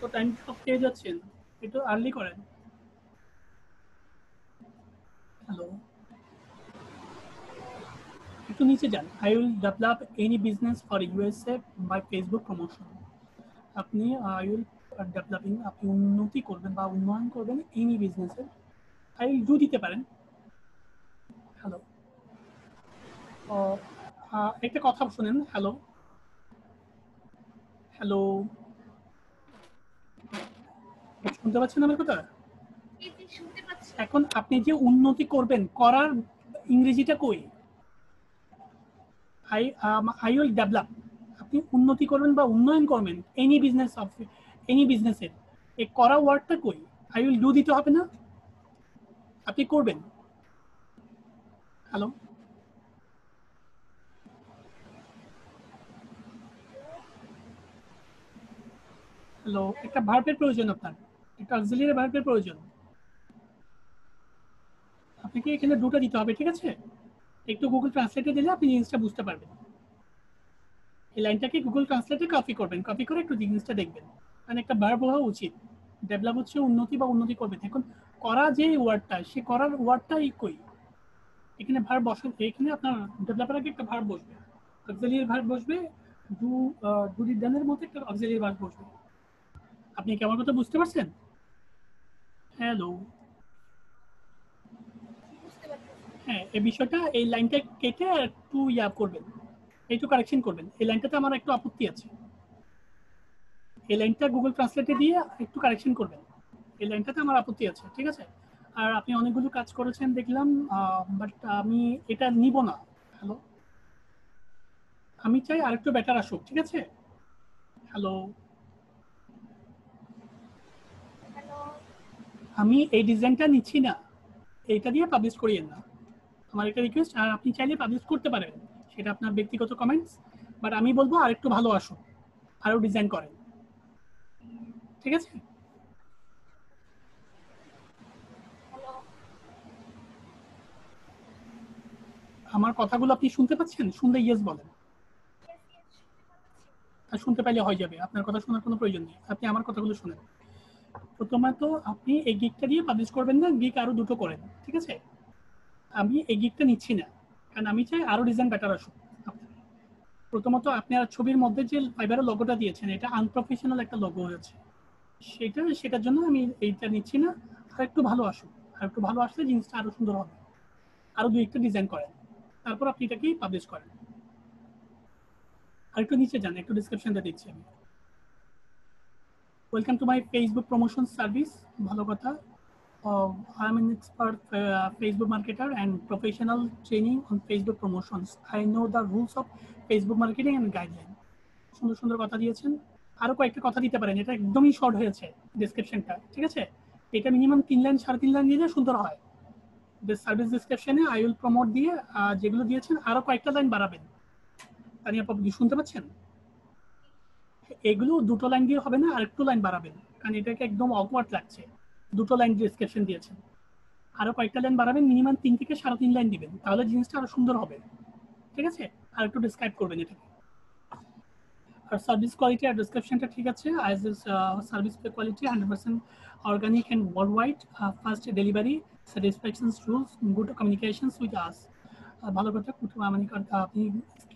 তো টাইম সব পেয়ে যাচ্ছেন, একটু আর্লি করেন। হ্যালো, একটু নিচে যান। I will develop any business for USA by Facebook promotion. আপনি আই উইল ডেভেলপিং, আপনি উন্নতি করবেন বা উন্নয়ন করবেন এনি বিজনেসের। আই উইল ডু দিতে পারেন। হ্যালো, একটা কথা শুনেন। হ্যালো হ্যালো, শুনতে পাচ্ছেন আমার কথা? এখন আপনি যে উন্নতি করবেন, করার ইংরেজিটা কই? আই উইল ডেভেলপ, আপনি উন্নতি করবেন বা উন্নয়ন করবেন এনি বিজনেস অফ এনি বিজনেসের, এই করা ওয়ার্ডটা কই? আই উইল ডু দিতে হবে না? আপনি করবেন। হ্যালো হ্যালো, একটা ভার্বের প্রয়োজন, আপনার একটা অক্সিলিয়ারি ভার্বের প্রয়োজন। আপনাকে এখানে দুটো দিতে হবে, ঠিক আছে? একটু গুগল ট্রান্সলেটে দিলে আপনি জিনিসটা বুঝতে পারবেন। এই লাইনটাকে গুগল ট্রান্সলেটে কপি করবেন, কপি করে একটু জিনিসটা দেখবেন। মানে একটা ভার্ব হওয়া উচিত। ডেভেলপ হচ্ছে উন্নতি বা উন্নতি করবেন। এখন করা যে ওয়ার্ডটা, সে করার ওয়ার্ডটাই কই? এখানে ভার্ব বসে, এখানে আপনার ডেভেলপার আগে একটা ভার্ব বসবে, অক্সিলিয়ারি ভার্ব বসবে, ডু ডি ডানের মধ্যে একটা অক্সিলিয়ারি ভার্ব বসবে। আপনি কি আমার কথা বুঝতে পারছেন? হ্যালো, হ্যাঁ, এই বিষয়টা, এই লাইনটা কেটে একটু ইয়া করবেন, একটু কারেকশন করবেন। এই লাইনটাতে আমার একটু আপত্তি আছে, এই লাইনটা গুগল ট্রান্সলেটে দিয়ে একটু কারেকশন করবেন। এই লাইনটাতে আমার আপত্তি আছে, ঠিক আছে? আর আপনি অনেকগুলো কাজ করেছেন দেখলাম, বাট আমি এটা নিব না। হ্যালো, আমি চাই আরেকটু বেটার আসুক, ঠিক আছে? হ্যালো, আমি এই ডিজাইনটা নিচ্ছি না, এইটা দিয়ে পাবলিশ করিয়েন না, আমার একটা রিকোয়েস্ট। আর আপনি চাইলে পাবলিশ করতে পারেন, সেটা আপনার ব্যক্তিগত কমেন্টস, বাট আমি বলবো আরেকটু ভালো আসুক, আরো ডিজাইন করেন, ঠিক আছে? আমার কথাগুলো আপনি শুনতে পাচ্ছেন? শুনলে ইয়েস বলেন, আর শুনতে পাইলে হয়ে যাবে, আপনার কথা শোনার কোনো প্রয়োজন নেই, আপনি আমার কথাগুলো শুনেন। প্রথমত আপনি এই গিকটা দিয়ে পাবলিশ করবেন না, গিক আরো দুটো করেন, ঠিক আছে? আমি এই গিকটা নিচ্ছি না, কারণ আমি চাই আরো ডিজাইন বেটার আসুক। প্রথমত আপনার ছবির মধ্যে যে ফাইবারের লোগোটা দিয়েছেন এটা আনপ্রফেশনাল একটা লোগো হয়েছে, সেটার জন্য আমি এইটা নিচ্ছি না। আর একটু ভালো আসুক, আর একটু ভালো আসলে জিনিসটা আরো সুন্দর হবে, আরো দুই একটা ডিজাইন করেন, তারপর আপনি এটাকেই পাবলিশ করেন। আর একটু নিচে যান, একটু ডিসক্রিপশনটা দিচ্ছি আমি। Welcome to my Facebook promotion service. ভালো কথা। I am an expert Facebook marketer and professional training on Facebook promotions. I know the rules of Facebook marketing and guidelines. সুন্দর সুন্দর কথা দিয়েছেন, আরো কয়েকটা কথা দিতে পারেন। এটা একদমই শর্ট হয়েছে ডেসক্রিপশনটা, ঠিক আছে? এটা মিনিমাম 3 লাইন 3.5 লাইন দিলে সুন্দর হয়। সার্ভিস ডেসক্রিপশনে আই উইল প্রমোট দিয়ে যেগুলো দিয়েছেন আরো কয়েকটা লাইন বাড়াবেন। তানিয়া আপনি শুনতে পাচ্ছেন? এগুলো 2টো লাইন দিয়ে হবে না, আরেকটু লাইন বাড়াবেন, কারণ এটাকে একদম অকওয়ার্ড লাগছে। 2টো লাইন ডেসক্রিপশন দিয়েছেন, আরো কয়েকটা লাইন বাড়াবেন, মিনিমাম 3 থেকে 3.5 লাইন দিবেন, তাহলে জিনিসটা আরো সুন্দর হবে, ঠিক আছে? আর একটু ডেসক্রাইব করবেন এটাকে। আর সার্ভিস কোয়ালিটি আর ডেসক্রিপশনটা ঠিক আছে। As is service quality 100% organic and worldwide, fast delivery, satisfactions rules, good communications with us. ভালো কথা, মানে আপনি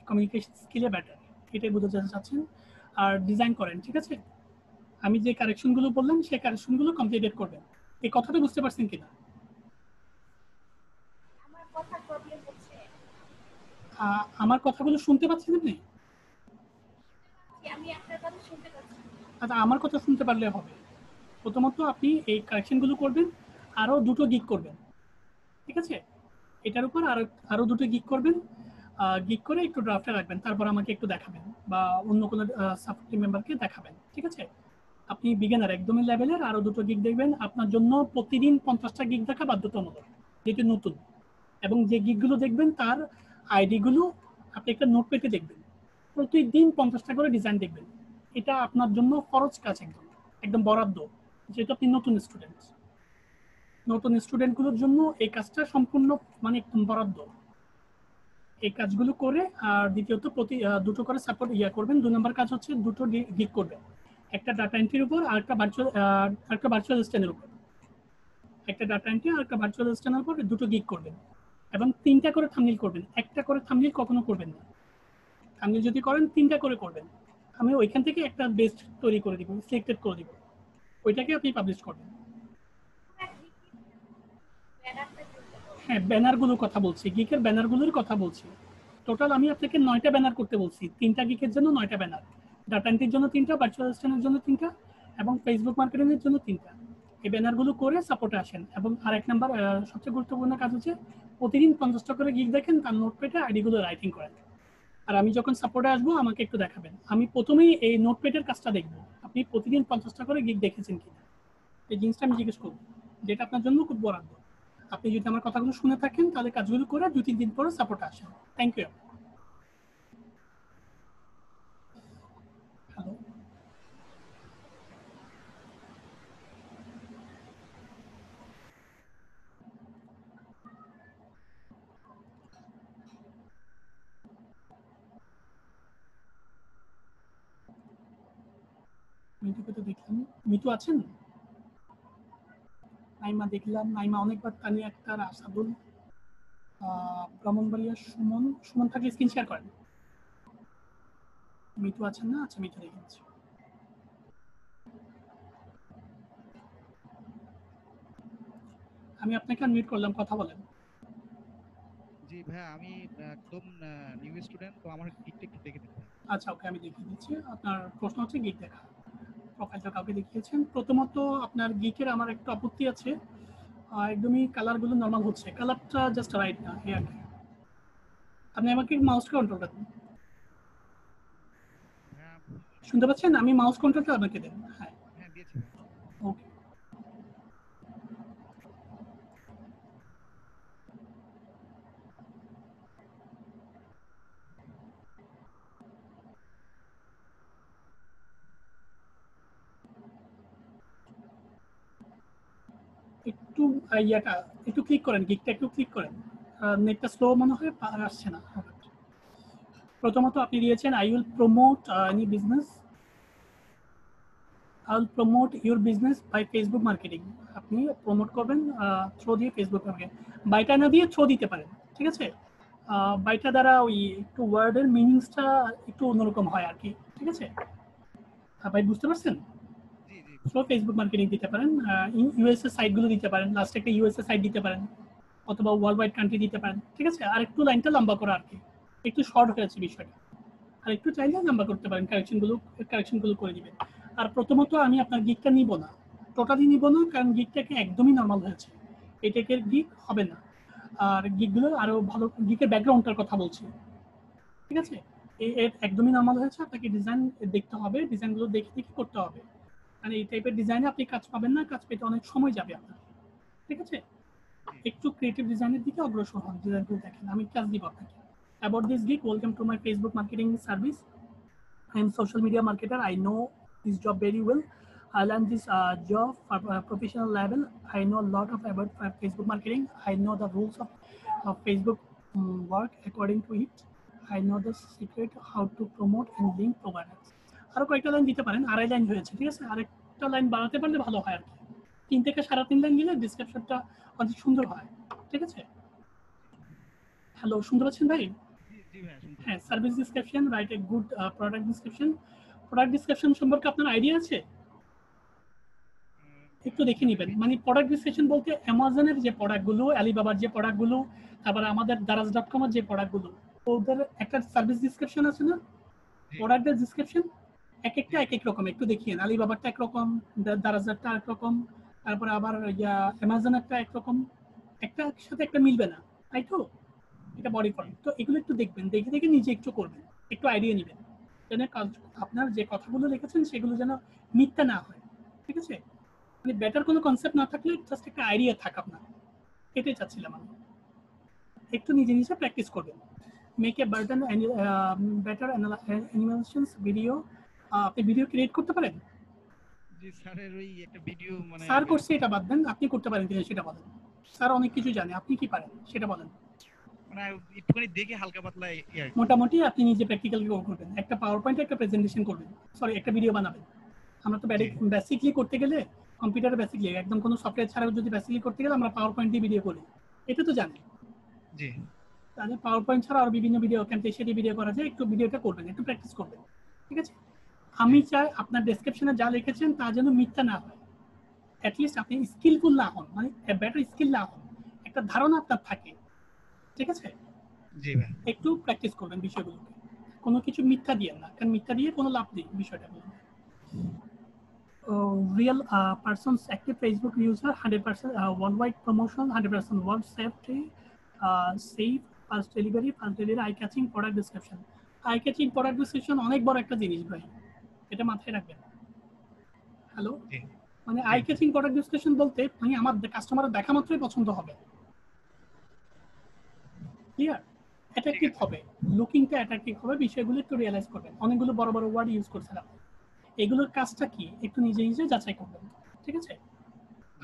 কমিউনিকেশন স্কিলে বেটার, এটাই বোঝাতে চাচ্ছেন। আর ডিজাইন করেন, ঠিক আছে? আমি যে কারেকশনগুলো বললাম সেই কারেকশনগুলো কমপ্লিট করবেন। এই কথাটা বুঝতে পারছেন কিনা? আমার কথাগুলো শুনতে পাচ্ছেন আপনি? আচ্ছা, আমার কথা শুনতে পারলে হবে। প্রথমত আপনি এই কারেকশনগুলো করবেন, আরো 2টো গিগ করবেন, ঠিক আছে? এটার উপর আরো 2টো গিগ করবেন, গিগ করে একটু ড্রাফটে রাখবেন, তারপর আমাকে একটু দেখাবেন বা অন্য কোনো সাপোর্ট টিম মেম্বারকে দেখাবেন, ঠিক আছে? আপনি বিগিনার একদমই লেভেলের, আরো 2টো গিগ দেখবেন। আপনার জন্য প্রতিদিন 50টা গিগ দেখা বাধ্যতামূলক, যেটি নতুন। এবং যে গিগগুলো দেখবেন তার আইডিগুলো আপনি একটা নোটপ্যাডে দেখবেন, প্রতিদিন 50টা করে ডিজাইন দেখবেন। এটা আপনার জন্য ফরজ কাজ, একদম বরাদ্দ, যেহেতু আপনি নতুন স্টুডেন্ট। নতুন স্টুডেন্টগুলোর জন্য এই কাজটা সম্পূর্ণ মানে একদম বরাদ্দ। এই কাজগুলো করে, আর দ্বিতীয়ত 2টো করে সাপোর্ট করবেন। 2 নম্বর কাজ হচ্ছে 2টো গিগ করবেন, একটা ডাটা এন্ট্রির উপর আর একটা ভার্চুয়াল স্ট্যান্ডের উপর। একটা ডাটা এন্ট্রি আর একটা ভার্চুয়াল স্ট্যান্ডের উপর 2টো গিগ করবেন, এবং 3টা করে থাম্বনেইল করবেন। একটা করে থাম্বনেইল কখনো করবেন না। থাম্বনেইল যদি করেন 3টা করে করবেন। আমি ওইখান থেকে একটা বেস্ট তৈরি করে দিব, সিলেক্টেড করে দিব, ওইটাকে আপনি পাবলিশ করবেন। হ্যাঁ, ব্যানারগুলোর কথা বলছি, গিকের ব্যানারগুলোর কথা বলছি। টোটাল আমি আপনাকে 9টা ব্যানার করতে বলছি। 3টা গিকের জন্য 9টা ব্যানার, ডাটা এন্ট্রির জন্য 3টা, ভার্চুয়াল অ্যাসিস্ট্যান্টের জন্য 3টা, এবং ফেসবুক মার্কেটিং এর জন্য 3টা। এই ব্যানারগুলো করে সাপোর্টে আসেন। এবং আরেক নাম্বার সবচেয়ে গুরুত্বপূর্ণ কাজ হচ্ছে প্রতিদিন 50টা করে গিগ দেখেন, তার নোটপ্যাডে আইডিগুলো রাইটিং করেন। আর আমি যখন সাপোর্টে আসবো আমাকে একটু দেখাবেন। আমি প্রথমেই এই নোটপ্যাডের কাজটা দেখবো, আপনি প্রতিদিন 50টা করে গিগ দেখেছেন কিনা। এই জিনিসটা আমি জিজ্ঞেস করবো, যেটা আপনার জন্য খুব বরাদ্দ। আপনি যদি আমার কথাগুলো শুনে থাকেন তাহলে কাজগুলো করে 2-3 দিন পরে সাপোর্টে আসেন। Thank you. হ্যালো, মিতুকে তো দেখলাম। মিতু আছেন? নাইমা দেখলাম, নাইমা অনেকবার, তানিয়া আক্তার, আসাদুল, ব্রাহ্মণবাড়িয়া সুমন থাকলে স্ক্রিন শেয়ার করেন। মিতু আছেন না? আচ্ছা, মিতু দেখে নিচ্ছি। আমি আপনাকে আনমিউট করলাম, কথা বলেন। জি ভাইয়া, আমি একদম নিউ স্টুডেন্ট, তো আমার গিকটা একটু দেখে দিতে। আচ্ছা, ওকে, আমি দেখিয়ে দিচ্ছি। আপনার প্রশ্ন হচ্ছে গিক দেখা, প্রোফাইলটা কাউকে দেখিয়েছেন। প্রথমত আপনার গিকের আমার একটা আপত্তি আছে, একদমই কালারগুলো নর্মাল হচ্ছে, কালারটা জাস্ট রাইট না। আপনি আমাকে মাউস কন্ট্রোলটা দিন। শুনতে পাচ্ছেন? আমি মাউস কন্ট্রোলটা আপনাকে দেন। হ্যাঁ, দিয়েছি। ওকে, একটু একটু ক্লিক করেন, গিকটা একটু ক্লিক করেন। নেটটা স্লো মনে হয়, আসছে না। প্রথমত আপনি দিয়েছেন I will promote any business, I will promote your business by Facebook marketing. আপনি প্রমোট করবেন থ্রো দিয়ে ফেসবুক মার্কেটিং। বাইটা না দিয়ে থ্রো দিতে পারেন, ঠিক আছে? বাইটা দ্বারা ওই একটু ওয়ার্ডের মিনিংসটা একটু অন্যরকম হয় আর কি, ঠিক আছে? ভাই বুঝতে পারছেন? সো ফেসবুক মার্কেটিং দিতে পারেন, ইউএসএ সাইটগুলো দিতে পারেন, লাস্টে একটা ইউএসএ সাইট দিতে পারেন, অথবা ওয়ার্ল্ড ওয়াইড কান্ট্রি দিতে পারেন, ঠিক আছে? আর একটু লাইনটা লম্বা করা আর কি, একটু শর্ট হয়েছে বিষয়টা, আর একটু চাইলে লম্বা করতে পারেন, কারেকশনগুলো করে দিবেন। আর প্রথমত আমি আপনার গিকটা নিব না, টোটালি নিব না, কারণ গিকটাকে একদমই নর্মাল হয়েছে, এটাকে গিক হবে না। আর গিকগুলো আরো ভালো, গিকের ব্যাকগ্রাউন্ডটার কথা বলছি, ঠিক আছে? এর একদমই নর্মাল হয়েছে, আপনাকে ডিজাইন দেখতে হবে, ডিজাইনগুলো দেখে দেখে করতে হবে, মানে এই টাইপের ডিজাইনে আপনি কাজ পাবেন না, কাজ পেতে অনেক সময় যাবে আপনার, ঠিক আছে? একটু ক্রিয়েটিভ ডিজাইনের দিকে অগ্রসর হন, ডিজাইনগুলো দেখেন, আমি কাজ দিব আপনাকে। About this gig, welcome to my Facebook marketing service. I am social media marketer. I know this job very well. I learned this job for professional level. I know a lot of about Facebook marketing. I know the rules of Facebook work according to it. I know the secret how to promote and link providers. আরো কয়েকটা line দিতে পারেন, আড়াই line হয়েছে, ঠিক আছে? আরেকটা line বাড়াতে পারলে ভালো হয় আর কি, 3 থেকে 3.5 লাইন দিলে ডিসক্রিপশনটা অনেক সুন্দর হয়, ঠিক আছে? হ্যালো, শুনতে পাচ্ছেন ভাই? হ্যাঁ, service description, write a good product description. Product description সম্পর্কে আপনার আইডিয়া আছে? একটু দেখে নেবেন, মানে প্রোডাক্ট ডিসক্রিপশন বলতে অ্যামাজনের যে প্রোডাক্টগুলো, আলিবাবার যে প্রোডাক্টগুলো, তারপরে আমাদের দারাজ.com এর যে প্রোডাক্টগুলো, ওদের একটা সার্ভিস ডিসক্রিপশন আছে না, প্রোডাক্টের ডিসক্রিপশন এক একটা এক এক রকম, একটু দেখিয়েন। আলিবাবারটা একরকম, দারাজটা একরকম, তারপরে আবার অ্যামাজনেরটা একরকম, একটা সাথে একটা মিলবে না, তাই তো? এটা বডি ফর্ম, তো এগুলো একটু দেখবেন, দেখে দেখে নিজে একটু করবেন, একটু আইডিয়া নেবেন, যেন আপনার যে কথাগুলো লিখেছেন সেগুলো যেন মিথ্যা না হয়, ঠিক আছে? মানে বেটার কোনো কনসেপ্ট না থাকলে জাস্ট একটা আইডিয়া থাক আপনার, এটাই চাচ্ছিলাম আমি। একটু নিজে নিজে প্র্যাকটিস করবেন। মেক এ বার্টন বেটার অ্যানিমেশনস ভিডিও। আপনি ভিডিও ক্রিয়েট করতে পারেন? জি স্যারের ওই একটা ভিডিও, মানে স্যার করছে এটা বাদ দেন, আপনি করতে পারেন কিনা সেটা বলেন। স্যার অনেক কিছু জানে, আপনি কি পারেন সেটা বলেন। মানে একটুখানি দেখে হালকা পাতলা মোটামুটি আপনি নিজে প্র্যাকটিক্যাল করবেন, একটা পাওয়ার পয়েন্টে একটা প্রেজেন্টেশন করবেন, সরি একটা ভিডিও বানাবেন। আমরা তো বেসিকলি করতে গেলে কম্পিউটারে বেসিকলি একদম কোনো সফটওয়্যার ছাড়াও যদি বেসিকলি করতে গেলে আমরা পাওয়ার পয়েন্ট দিয়ে ভিডিও করি, এটা তো জানেন। জি, তাহলে পাওয়ার পয়েন্ট ছাড়া আর বিভিন্ন ভিডিও ক্যাম্পেশন দিয়ে ভিডিও করা যায়, একটু ভিডিওটা করবেন, একটু প্র্যাকটিস করবেন, ঠিক আছে? আমি চাই আপনার ডেসক্রিপশনে যা লিখেছেন তা যেন মিথ্যা না হয়, অ্যাটলিস্ট আপনি স্কিলফুল না হন, মানে বেটার স্কিল না হন, একটা ধারণা আপনার থাকে, ঠিক আছে? জি ভাই, একটু প্র্যাকটিস করবেন বিষয়গুলোকে, কোনো কিছু মিথ্যা দিয়ে না, কারণ মিথ্যা দিয়ে কোনো লাভ নেই বিষয়টা। Real persons active Facebook user, 100% worldwide promotion, 100% word safety, safe, fast delivery, eye catching product description. Eye catching product description অনেক বড় একটা জিনিস ভাই, এটা মাথায় রাখবেন। হ্যালো, মানে আই ক্যাচিং প্রোডাক্ট ডিসক্রিপশন বলতে মানে আমার কাস্টমারের দেখা মাত্রই পছন্দ হবে, ক্লিয়ার? অ্যাট্রাকটিভ হবে, লুকিংটা অ্যাট্রাকটিভ হবে, বিষয়গুলো একটু রিয়েলাইজ করবেন। অনেকগুলো বড় বড় ওয়ার্ড ইউজ করছেন আপনি, এগুলোর কাজটা কি একটু নিজে নিজে যাচাই করবেন, ঠিক আছে?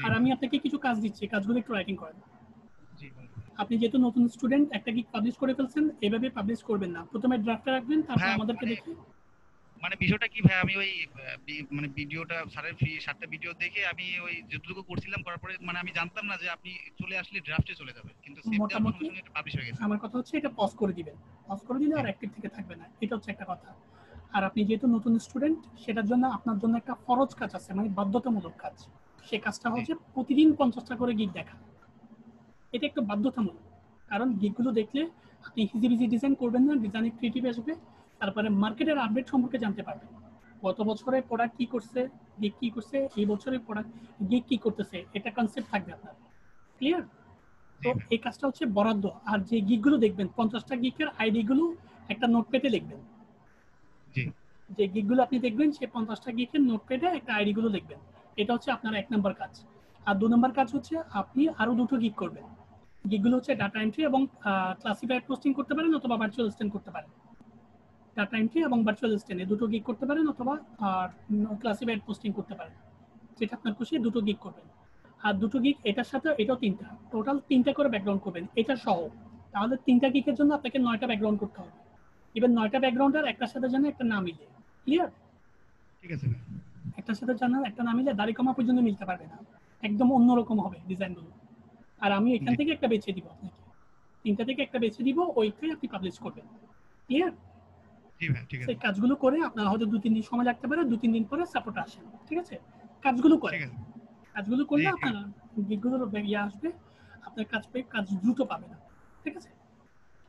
আর আমি আপনাকে কিছু কাজ দিচ্ছি, কাজগুলো একটু রাইটিং করেন। আপনি যেহেতু নতুন স্টুডেন্ট, একটা গিগ পাবলিশ করে ফেলছেন, এভাবে পাবলিশ করবেন না, প্রথমে ড্রাফটটা রাখবেন, তারপর আমাদেরকে দেখে। মানে বিষয়টা কি ভাই, আমি ওই মানে ভিডিওটা স্যারের সাতটা ভিডিও দেখে আমি ওই যতটুকু করছিলাম, করার পরে মানে আমি জানতাম না যে আপনি চলে আসলে ড্রাফটে চলে যাবে, কিন্তু মোটামুটি এটা পাবলিশ হয়ে গেছে। আমার কথা হচ্ছে এটা পজ করে দিবেন, পজ করে দিলে আর অ্যাক্টিভ থেকে থাকবে না, এটা হচ্ছে একটা কথা। আর আপনি যেহেতু নতুন স্টুডেন্ট, সেটার জন্য আপনার জন্য একটা ফরজ কাজ আছে, মানে বাধ্যতামূলক কাজ। সেই কাজটা হচ্ছে প্রতিদিন 50টা করে গিগ দেখা, এটা একটু বাধ্যতামূলক। কারণ গিগগুলো দেখলে আপনি হিজিবিজি ডিজাইন করবেন না, ডিজাইনে ক্রিয়েটিভ আসবে, তারপরে মার্কেটের আপডেট সম্পর্কে জানতে পারবেন। গত বছরে প্রোডাক্ট কি করছে, গিগ কি করছে, এই বছরের প্রোডাক্ট গিগ কি করতেছে, এটা কনসেপ্ট থাকবে আপনার, ক্লিয়ার? তো এই কাজটা হচ্ছে বরাদ্দ। আর যে গিগগুলো দেখবেন 50টা গিগের আইডিগুলো একটা নোটপ্যাডে লিখবেন, যে গিগগুলো আপনি দেখবেন সেই 50টা গিগের নোটপ্যাডে একটা আইডিগুলো লিখবেন, এটা হচ্ছে আপনার 1 নম্বর কাজ। আর 2 নম্বর কাজ হচ্ছে আপনি আরো 2টো গিগ করবেন। গিগগুলো হচ্ছে ডাটা এন্ট্রি এবং ক্লাসিফাইড পোস্টিং করতে পারেন, অথবা ভার্চুয়াল অ্যাসিস্ট্যান্ট করতে পারেন। ডাটা এন্ট্রি এবং ভার্চুয়াল অ্যাসিস্ট্যান্ট এই 2টো গিগ করতে পারেন, অথবা ক্লাসিফাইড পোস্টিং করতে পারেন, যেটা আপনার খুশি 2টো গিগ করবেন। আর 2টো গিগ এটার সাথে এটাও 3টা, টোটাল 3টা করে ব্যাকগ্রাউন্ড করবেন এটা সহ। তাহলে 3টা গিগের জন্য আপনাকে 9টা ব্যাকগ্রাউন্ড করতে হবে। ইভেন 9টা ব্যাকগ্রাউন্ডের একটার সাথে যেন একটা না মিলে, ক্লিয়ার? ঠিক আছে, একটার সাথে যেন একটা না মিলে দাড়ি কমা পর্যন্ত মিলতে পারবে না, একদম অন্যরকম হবে ডিজাইনগুলো। আর আমি এখান থেকে একটা বেছে দিব আপনাকে, 3টা থেকে একটা বেছে দিব, ওইটাই আপনি পাবলিশ করবেন। ক্লিয়ার? জি ভাই ঠিক আছে সেই কাজগুলো করে আপনার হয়তো 2-3 দিন সময় লাগতে পারে, 2-3 দিন পরে সাপোর্ট আসেন। ঠিক আছে? কাজগুলো করে, ঠিক আছে কাজগুলো করলে জি, ঠিক আপনার গিগগুলোর ইয়ে আসবে, আপনার কাজ দ্রুত পাবেন। ঠিক আছে?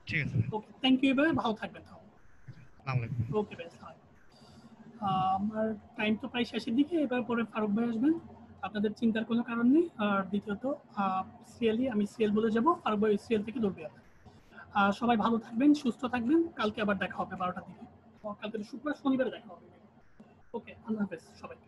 ঠিক আছে ভাই ওকে, থ্যাংক ইউ ভাই, ভালো থাকবেন তাহলে। আসসালামু আলাইকুম ওকে ভাই, আসসালাম। আমার টাইম তো প্রায় শেষের দিকে, এবার পরে ফারুক ভাই আসবেন, আপনাদের চিন্তার কোনো কারণ নেই। আর দ্বিতীয়ত সিরিয়ালি আমি সিরিয়াল বলে যাব, ফারুক ভাই সিরিয়াল থেকে ধরবে। সবাই ভালো থাকবেন, সুস্থ থাকবেন, কালকে আবার দেখা হবে 12টার দিকে। কালকে তো শুক্রবার, শনিবারে দেখা হবে। ওকে, আল্লাহ হাফেজ সবাইকে।